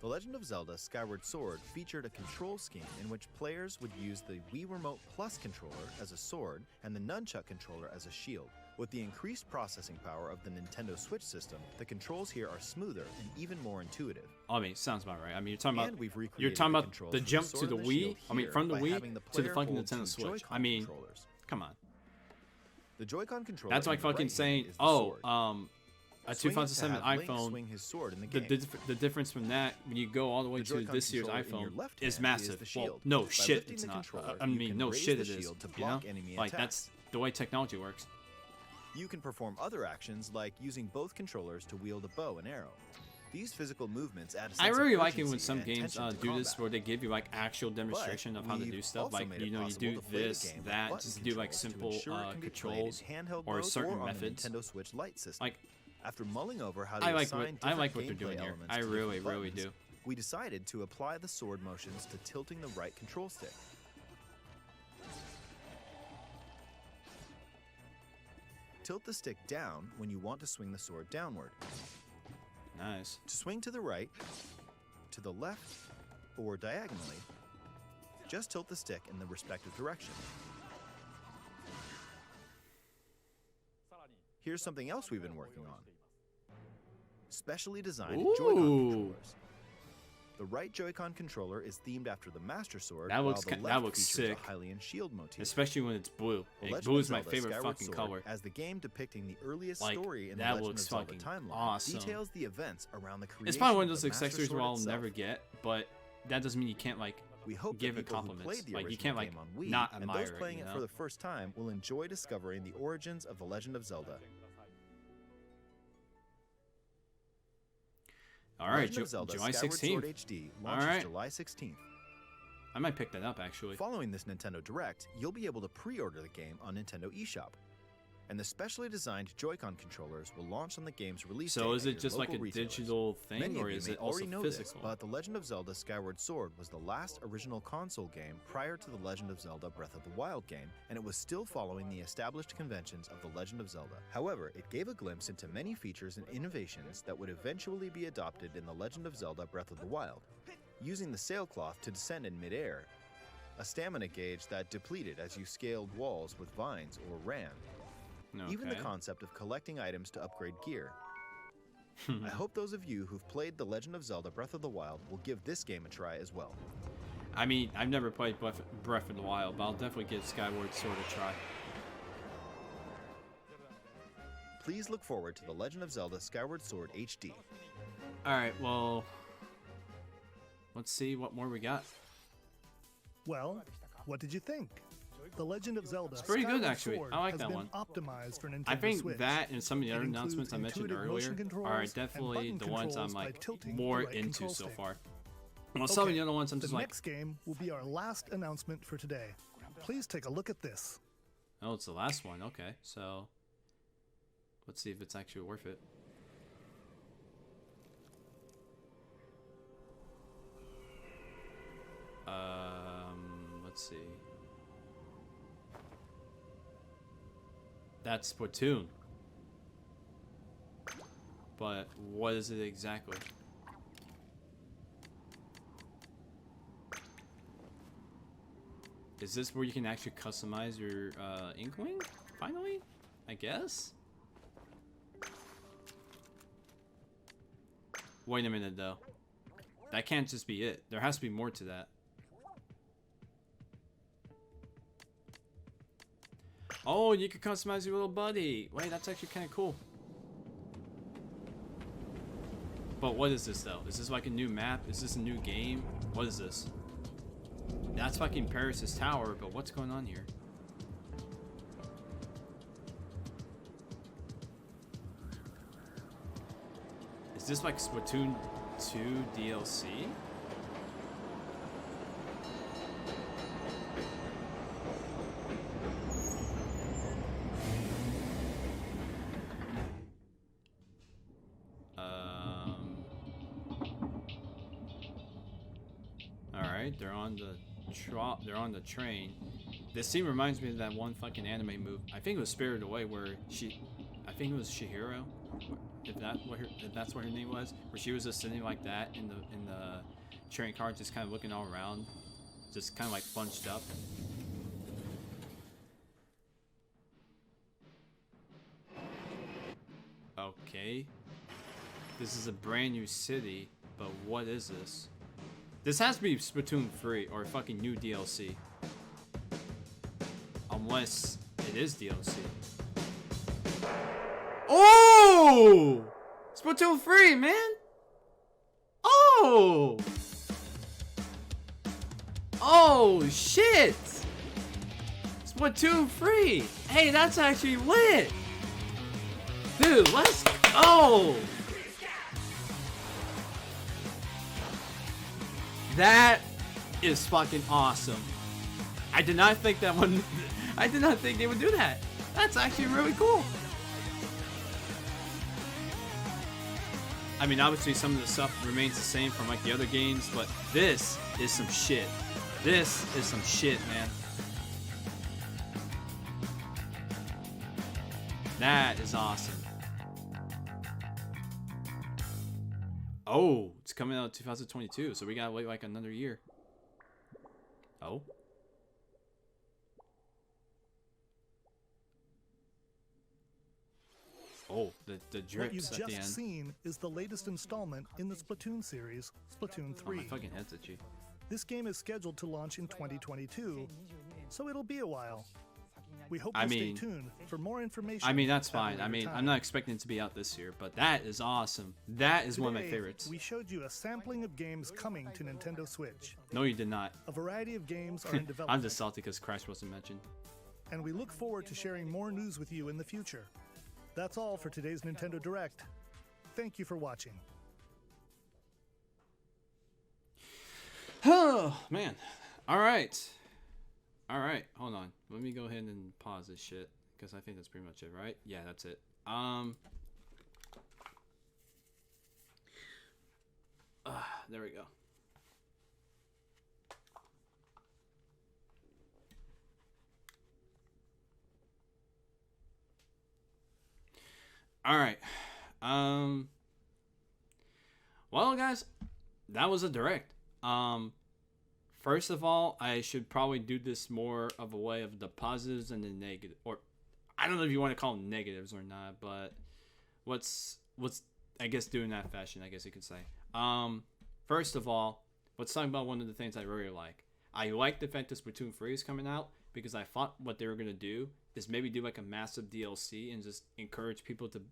The Legend of Zelda Skyward Sword featured a control scheme in which players would use the Wii Remote Plus controller as a sword and the Nunchuck controller as a shield. With the increased processing power of the Nintendo Switch system, the controls here are smoother and even more intuitive. I mean, sounds about right. I mean, you're talking And about we've you're recreated talking the about controls the for the jump to sword the and the Wii. shield I mean, here from the by Wii having the to the player fucking hold Nintendo two Switch. Joy-Con I mean, controllers. come on. The Joy-Con controller That's like in the fucking right saying, hand is the oh, sword. a Swing it to 2007 have Link iPhone. swing his sword in the The, game. the difference from that, when you go all the way The to Joy-Con this year's controller in your iPhone, left is hand massive. is the Well, shield. no By shit, lifting it's the not. controller, I you mean, can no raise shit the it is. shield to You know, block enemy like attacks. that's the way technology works. You can perform other actions like using both controllers to wield a bow and arrow. These physical movements add a sense I really of like it when urgency some and games tension to do this, combat. where they give you like actual demonstration of how to we've do stuff. also Like, made you it know, you possible do to play the this, game with that, button just do like controls to simple ensure it can be played controls in handheld or mode certain or on the methods. Nintendo Switch Lite system. Like, after mulling over how to I like assign what different they're gameplay doing here. elements I to really, different really buttons, do. we decided to apply the sword motions to tilting the right control stick. Tilt the stick down when you want to swing the sword downward. Nice. To swing to the right, to the left, or diagonally, just tilt the stick in the respective direction. Here's something else we've been working on. Specially designed Joy-Con controllers. The right Joy-Con controller is themed after the Master Sword, That looks while the that left looks features sick. a Hylian shield motif. Especially when it's blue. The Like, Legend blue of is my Zelda favorite Skyward fucking Sword, color. as the game depicting the earliest Like, story in the that Legend looks of Zelda fucking timeline, awesome. details the events around the creation It's probably one of of those the Master accessories Sword where I'll itself. never get, but that doesn't mean you can't like We hope give that it people who compliments. played the Like, you original can't like game on Wii not and admire those playing it, it you for know? the first time will enjoy discovering the origins of the Legend of Zelda. All right, Legend of Zelda July Skyward 16th. Sword HD launches All right. July 16th. I might pick that up actually. Following this Nintendo Direct, you'll be able to pre-order the game on Nintendo eShop. And the specially designed Joy-Con controllers will launch on the game's release So date is at it your just like a local retailers. digital thing, Many or of you is may it also already know physical? This, but The Legend of Zelda Skyward Sword was the last original console game prior to The Legend of Zelda Breath of the Wild game, and it was still following the established conventions of The Legend of Zelda. However, it gave a glimpse into many features and innovations that would eventually be adopted in The Legend of Zelda Breath of the Wild. Using the sailcloth to descend in midair, a stamina gauge that depleted as you scaled walls with vines or ran. Even the Okay. concept of collecting items to upgrade gear. I hope those of you who've played The Legend of Zelda Breath of the Wild will give this game a try as well. I mean, I've never played Breath of the Wild, but I'll definitely give Skyward Sword a try. Please look forward to The Legend of Zelda Skyward Sword HD. Alright, well, let's see what more we got. Well, what did you think? The Legend of Zelda It's pretty good, Skyward actually. Sword I like has that been one. optimized for Nintendo I think Switch. that and some of the It other includes announcements I mentioned intuitive earlier motion controls are and definitely button the ones I'm controls by like tilting more the right into control so stick. far. Well, some of the other ones I'm just the like, next game will be our last announcement for today. Please take a look at this. oh, it's the last one. Okay, so let's see if it's actually worth it. Let's see. That's Splatoon. But what is it exactly? Is this where you can actually customize your Inkling? Finally? I guess? Wait a minute though. That can't just be it. There has to be more to that. Oh, you can customize your little buddy. Wait, that's actually kind of cool. But what is this though? Is this like a new map? Is this a new game? What is this? That's fucking Paris' tower, but what's going on here? Is this like Splatoon 2 DLC? Alright, they're on the train. This scene reminds me of that one fucking anime move. I think it was Spirited Away where I think it was Chihiro, if that's what her name was, where she was just sitting like that in the train car, just kind of looking all around, just kind of like bunched up. Okay, this is a brand new city, but what is this? This has to be Splatoon 3 or fucking new DLC. Unless it is DLC. Oh! Splatoon 3, man! Oh! Oh, shit! Splatoon 3! Hey, that's actually lit! Dude, let's go! That is fucking awesome. I did not think that one. I did not think they would do that. That's actually really cool. I mean, obviously some of the stuff remains the same from like the other games, but this is some shit. This is some shit, man. That is awesome. Oh, it's coming out 2022, so we gotta wait like another year. Oh. Oh, the drips What you've at the end. just seen is the latest installment in the Splatoon series, Splatoon 3. Oh, my fucking head's itchy. This game is scheduled to launch in 2022, so it'll be a while. We hope I you'll mean, stay tuned for more information. I mean, that's at a fine. I later mean, time. I'm not expecting it to be out this year, but that is awesome. That is one of my Today, favorites. We showed you a sampling of games coming to Nintendo Switch. No, you did not. A variety of games are in development. I'm just salty because Crash wasn't mentioned. And we look forward to sharing more news with you in the future. That's all for today's Nintendo Direct. Thank you for watching. Oh, man. All right. All right. Hold on. Let me go ahead and pause this shit because I think that's pretty much it, right? Yeah, that's it. There we go. All right. Well, guys, that was a direct. First of all, I should probably do this more of a way of the positives and the negative, or I don't know if you want to call them negatives or not, but what's I guess do in that fashion, I guess you could say. First of all, let's talk about one of the things I really like. I like the fact that Splatoon 3 is coming out because I thought what they were going to do is maybe do like a massive DLC and just encourage people to,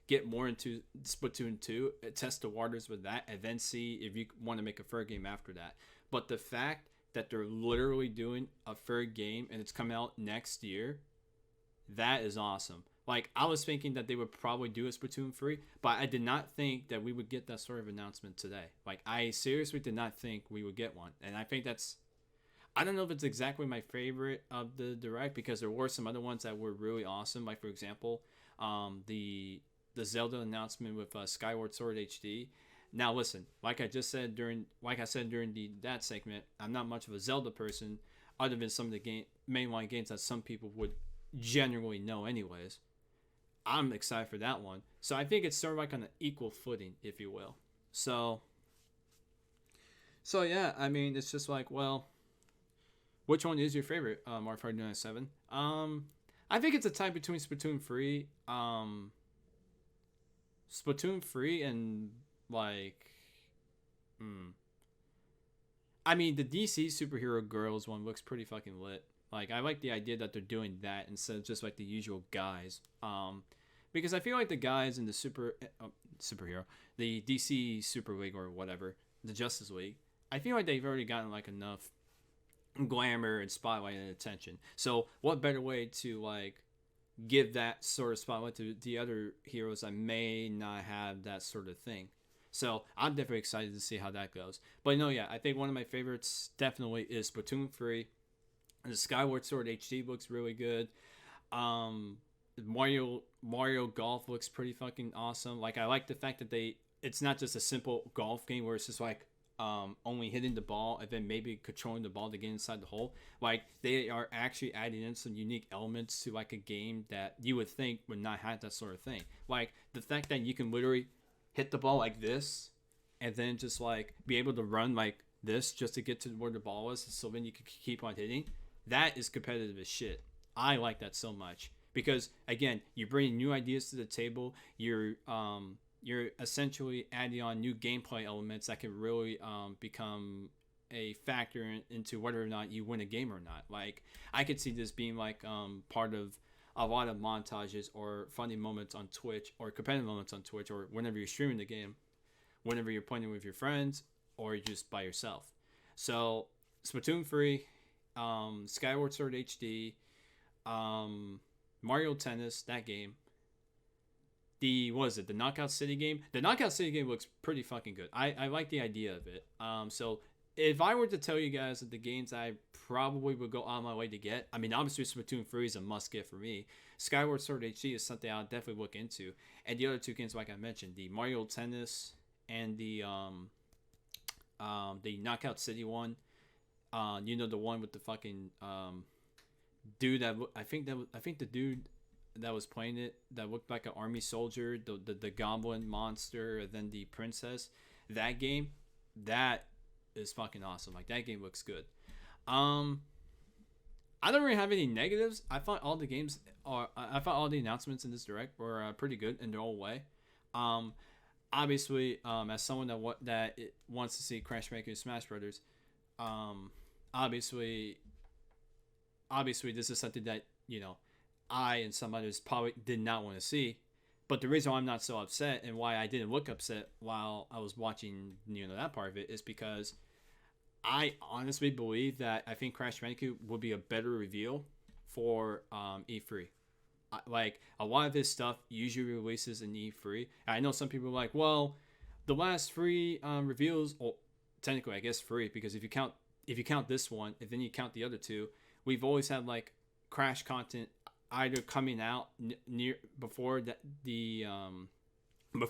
get more into Splatoon 2, test the waters with that, and then see if you want to make a third game after that. But the fact that they're literally doing a third game and it's coming out next year, that is awesome. Like, I was thinking that they would probably do a Splatoon 3, but I did not think that we would get that sort of announcement today. Like, I seriously did not think we would get one. And I think that's... I don't know if it's exactly my favorite of the Direct, because there were some other ones that were really awesome. Like, for example, the Zelda announcement with Skyward Sword HD. Now, listen, like I said during that segment, I'm not much of a Zelda person, other than some of the mainline games that some people would generally know anyways. I'm excited for that one. So I think it's sort of like on an equal footing, if you will. So yeah, I mean, it's just like, well, which one is your favorite, Rfarleydude97? I think it's a tie between Splatoon 3, and like, I mean, the DC Superhero Girls one looks pretty fucking lit. Like, I like the idea that they're doing that instead of just like the usual guys. Because I feel like the guys in the superhero, the DC Super League or whatever, the Justice League, I feel like they've already gotten like enough glamour and spotlight and attention. So what better way to like give that sort of spotlight to the other heroes that may not have that sort of thing? So I'm definitely excited to see how that goes. But no, yeah, I think one of my favorites definitely is Splatoon 3. The Skyward Sword HD looks really good. Mario Golf looks pretty fucking awesome. Like, I like the fact that it's not just a simple golf game where it's just like only hitting the ball and then maybe controlling the ball to get inside the hole. Like, they are actually adding in some unique elements to like a game that you would think would not have that sort of thing. Like, the fact that you can literally hit the ball like this and then just like be able to run like this just to get to where the ball is, so then you can keep on hitting. That is competitive as shit. I like that so much because, again, you're bringing new ideas to the table. You're essentially adding on new gameplay elements that can really become a factor into whether or not you win a game or not. Like, I could see this being like part of a lot of montages or funny moments on Twitch or competitive moments on Twitch, or whenever you're streaming the game, whenever you're playing with your friends or just by yourself. So Splatoon 3, Skyward Sword HD, Mario Tennis, that game. The Knockout City game? The Knockout City game looks pretty fucking good. I like the idea of it. So if I were to tell you guys that the games I probably would go on my way to get, I mean, obviously Splatoon 3 is a must get for me. Skyward Sword HD is something I'll definitely look into. And the other two games, like I mentioned, the Mario Tennis and the Knockout City one. The one with the fucking dude that I think the dude that was playing it that looked like an army soldier, the goblin monster, and then the princess. That game, that is fucking awesome. Like, that game looks good. I don't really have any negatives. I thought all the announcements in this Direct were pretty good in their own way. Obviously, as someone that wants to see Crash Bandicoot Smash Brothers, obviously this is something that I and some others probably did not want to see. But the reason why I'm not so upset and why I didn't look upset while I was watching that part of it is because I honestly believe that I think Crash Bandicoot would be a better reveal for E3. Like, a lot of this stuff usually releases in E3. I know some people are like, well, the last 3 reveals, well, technically I guess 3, because if you count this one, and then you count the other 2, we've always had like Crash content either coming out before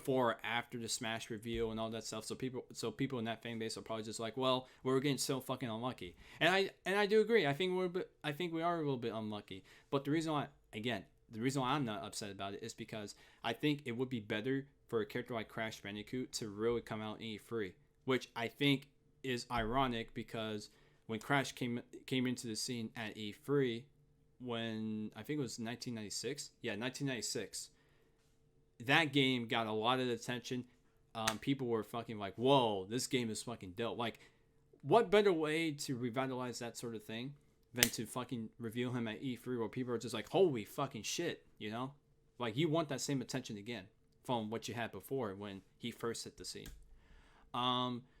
or after the Smash reveal and all that stuff. So people in that fan base are probably just like, well, we're getting so fucking unlucky. And I do agree. I think we are a little bit unlucky. But the reason why I'm not upset about it is because I think it would be better for a character like Crash Bandicoot to really come out in E3, which I think is ironic because when Crash came into the scene at E3, when I think it was 1996. Yeah, 1996. that game got a lot of attention. People were fucking like, whoa, this game is fucking dope. Like, what better way to revitalize that sort of thing than to fucking reveal him at E3 where people are just like, holy fucking shit, you know? Like, you want that same attention again from what you had before when he first hit the scene.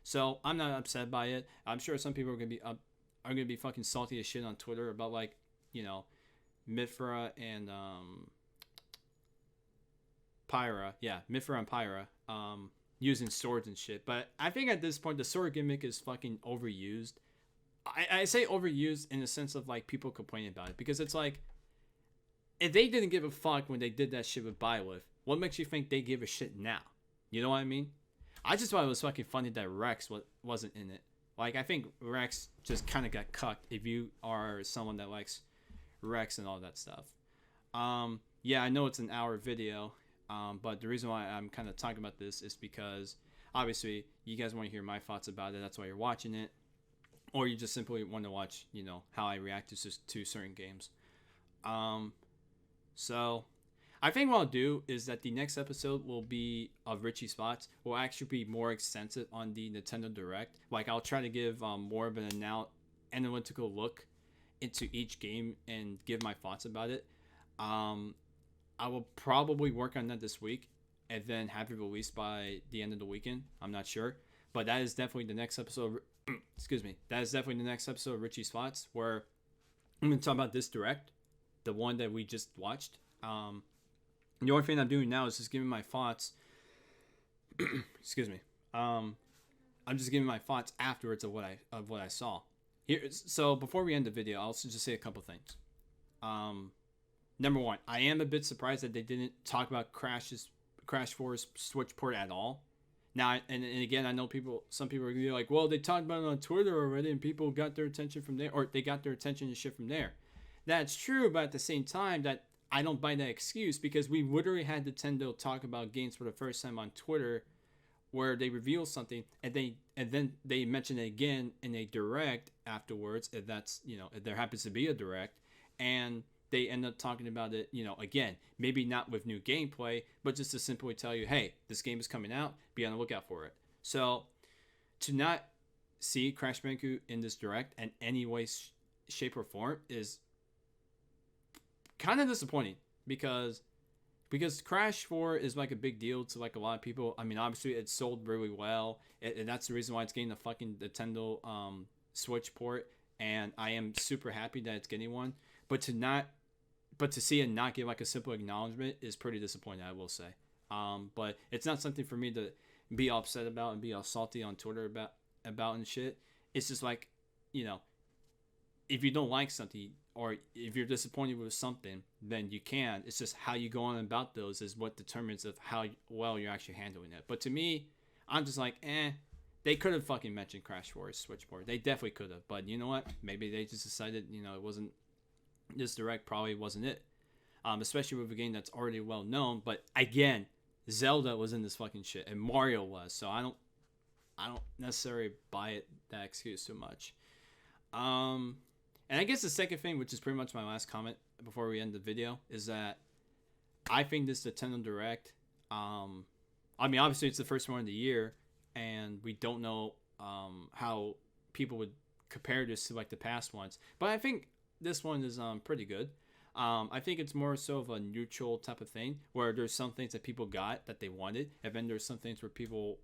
So I'm not upset by it. I'm sure some people are gonna be fucking salty as shit on Twitter about, like, you know, Mithra and Pyra. Yeah, Mithra and Pyra using swords and shit. But I think at this point the sword gimmick is fucking overused. I say overused in the sense of, like, people complaining about it, because it's like, if they didn't give a fuck when they did that shit with Byleth, what makes you think they give a shit now? You know what I mean? I just thought it was fucking funny that Rex wasn't in it. Like, I think Rex just kind of got cucked if you are someone that likes Rex and all that stuff. Yeah, I know it's an hour video, but the reason why I'm kind of talking about this is because, obviously, you guys want to hear my thoughts about it. That's why you're watching it. Or you just simply want to watch, you know, how I react to certain games. So I think what I'll do is that the next episode will be of Richie's thoughts. Will actually be more extensive on the Nintendo Direct. Like, I'll try to give more of an analytical look into each game and give my thoughts about it. I will probably work on that this week and then have it released by the end of the weekend. I'm not sure, but that is definitely the next episode. Excuse me. That is definitely the next episode of Richie's Thoughts, where I'm going to talk about this Direct, the one that we just watched. The only thing I'm doing now is just giving my thoughts. Excuse me. I'm just giving my thoughts afterwards of what I saw. Here, so before we end the video, I'll also just say a couple things. Number one, I am a bit surprised that they didn't talk about Crash 4's Switch port at all. Now, and again, I know some people are gonna be like, well, they talked about it on Twitter already, and people got their attention from there, or they got their attention and shit from there. That's true, but at the same time, that I don't buy that excuse, because we literally had Nintendo talk about games for the first time on Twitter, where they reveal something and then they mention it again in a Direct afterwards, if that's, you know, if there happens to be a Direct, and they end up talking about it, you know, again, maybe not with new gameplay, but just to simply tell you, hey, this game is coming out, be on the lookout for it. So to not see Crash Bandicoot in this Direct in any way, shape, or form is kind of disappointing, because Crash 4 is like a big deal to like a lot of people. I mean, obviously it sold really well, and that's the reason why it's getting the fucking Nintendo Switch port, and I am super happy that it's getting one. But to see it not get like a simple acknowledgement is pretty disappointing, I will say. But it's not something for me to be upset about and be all salty on Twitter about and shit. It's just like, you know, if you don't like something, or if you're disappointed with something, then you can. It's just how you go on about those is what determines of how well you're actually handling it. But to me, I'm just like, they could have fucking mentioned Crash 4's Switchboard. They definitely could have. But you know what? Maybe they just decided, you know, it wasn't, this Direct probably wasn't it. Especially with a game that's already well known. But again, Zelda was in this fucking shit, and Mario was. So I don't necessarily buy it, that excuse too much. And I guess the second thing, which is pretty much my last comment before we end the video, is that I think this Nintendo Direct, I mean, obviously it's the first one of the year, and we don't know how people would compare this to like the past ones, but I think this one is pretty good. I think it's more so of a neutral type of thing, where there's some things that people got that they wanted, and then there's some things where people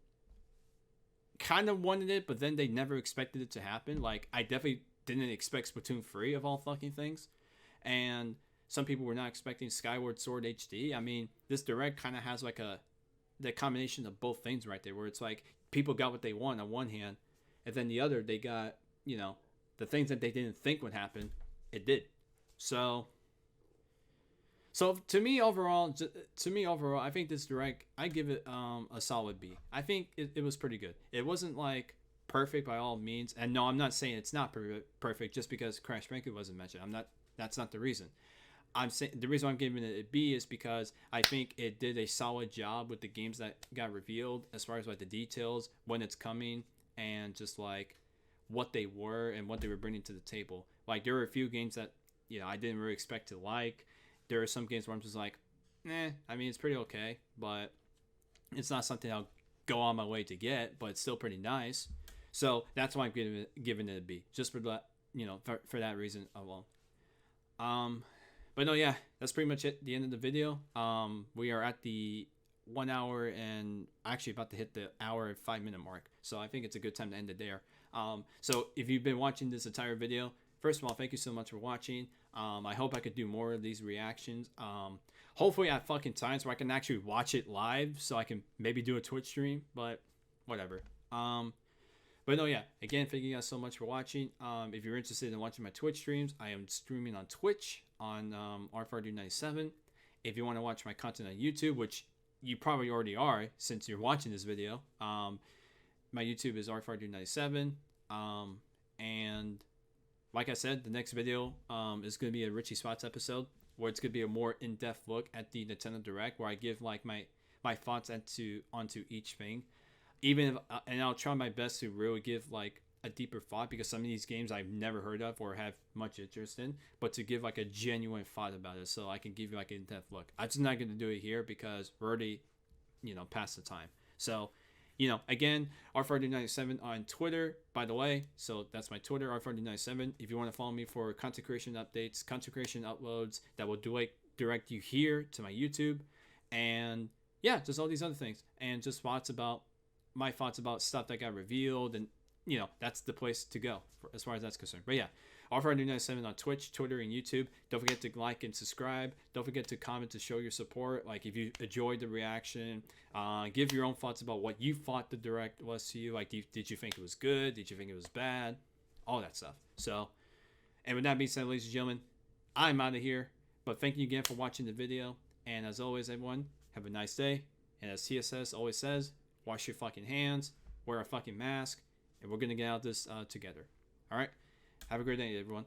kind of wanted it, but then they never expected it to happen. Like, I definitely didn't expect Splatoon 3 of all fucking things, and some people were not expecting Skyward Sword HD. I mean, this Direct kind of has like the combination of both things right there, where it's like people got what they want on one hand, and then the other, they got, you know, the things that they didn't think would happen, it did. So to me overall, I think this Direct, I give it a solid B. I think it was pretty good. It wasn't like perfect by all means, and no, I'm not saying it's not perfect just because Crash Bandicoot wasn't mentioned. That's not the reason. I'm saying the reason I'm giving it a B is because I think it did a solid job with the games that got revealed, as far as like the details, when it's coming, and just like what they were and what they were bringing to the table. Like, there were a few games that, you know, I didn't really expect to like. There are some games where I'm just like, I mean, it's pretty okay, but it's not something I'll go on my way to get, but it's still pretty nice. So that's why I'm giving it a B, just for that, for that reason alone. But no, yeah, that's pretty much it. The end of the video. We are at the 1 hour and actually about to hit the hour and 5 minute mark. So I think it's a good time to end it there. So if you've been watching this entire video, first of all, thank you so much for watching. I hope I could do more of these reactions. Hopefully at fucking times where I can actually watch it live, so I can maybe do a Twitch stream, but whatever. But no, yeah, again, thank you guys so much for watching. If you're interested in watching my Twitch streams, I am streaming on Twitch on Rfarleydude97. If you want to watch my content on YouTube, which you probably already are since you're watching this video, my YouTube is Rfarleydude97. And like I said, the next video is going to be a Richie Spots episode, where it's going to be a more in-depth look at the Nintendo Direct, where I give like my thoughts onto each thing. Even if, and I'll try my best to really give like a deeper thought, because some of these games I've never heard of or have much interest in, but to give like a genuine thought about it, so I can give you like an in-depth look. I'm just not going to do it here because we're already, past the time. So, again, Rfarleydude97 on Twitter, by the way. So that's my Twitter, Rfarleydude97. If you want to follow me for content creation updates, content creation uploads that will direct you here to my YouTube, and yeah, just all these other things, and just my thoughts about stuff that got revealed, and that's the place to go as far as that's concerned. But yeah, Rfarleydude97 on Twitch, Twitter, and YouTube. Don't forget to like and subscribe. Don't forget to comment to show your support. Like if you enjoyed the reaction, give your own thoughts about what you thought the Direct was to you. Like did you think it was good? Did you think it was bad? All that stuff. So, and with that being said, ladies and gentlemen, I'm out of here. But thank you again for watching the video. And as always, everyone, have a nice day. And as TSS always says, wash your fucking hands, wear a fucking mask, and we're going to get out of this together. All right? Have a great day, everyone.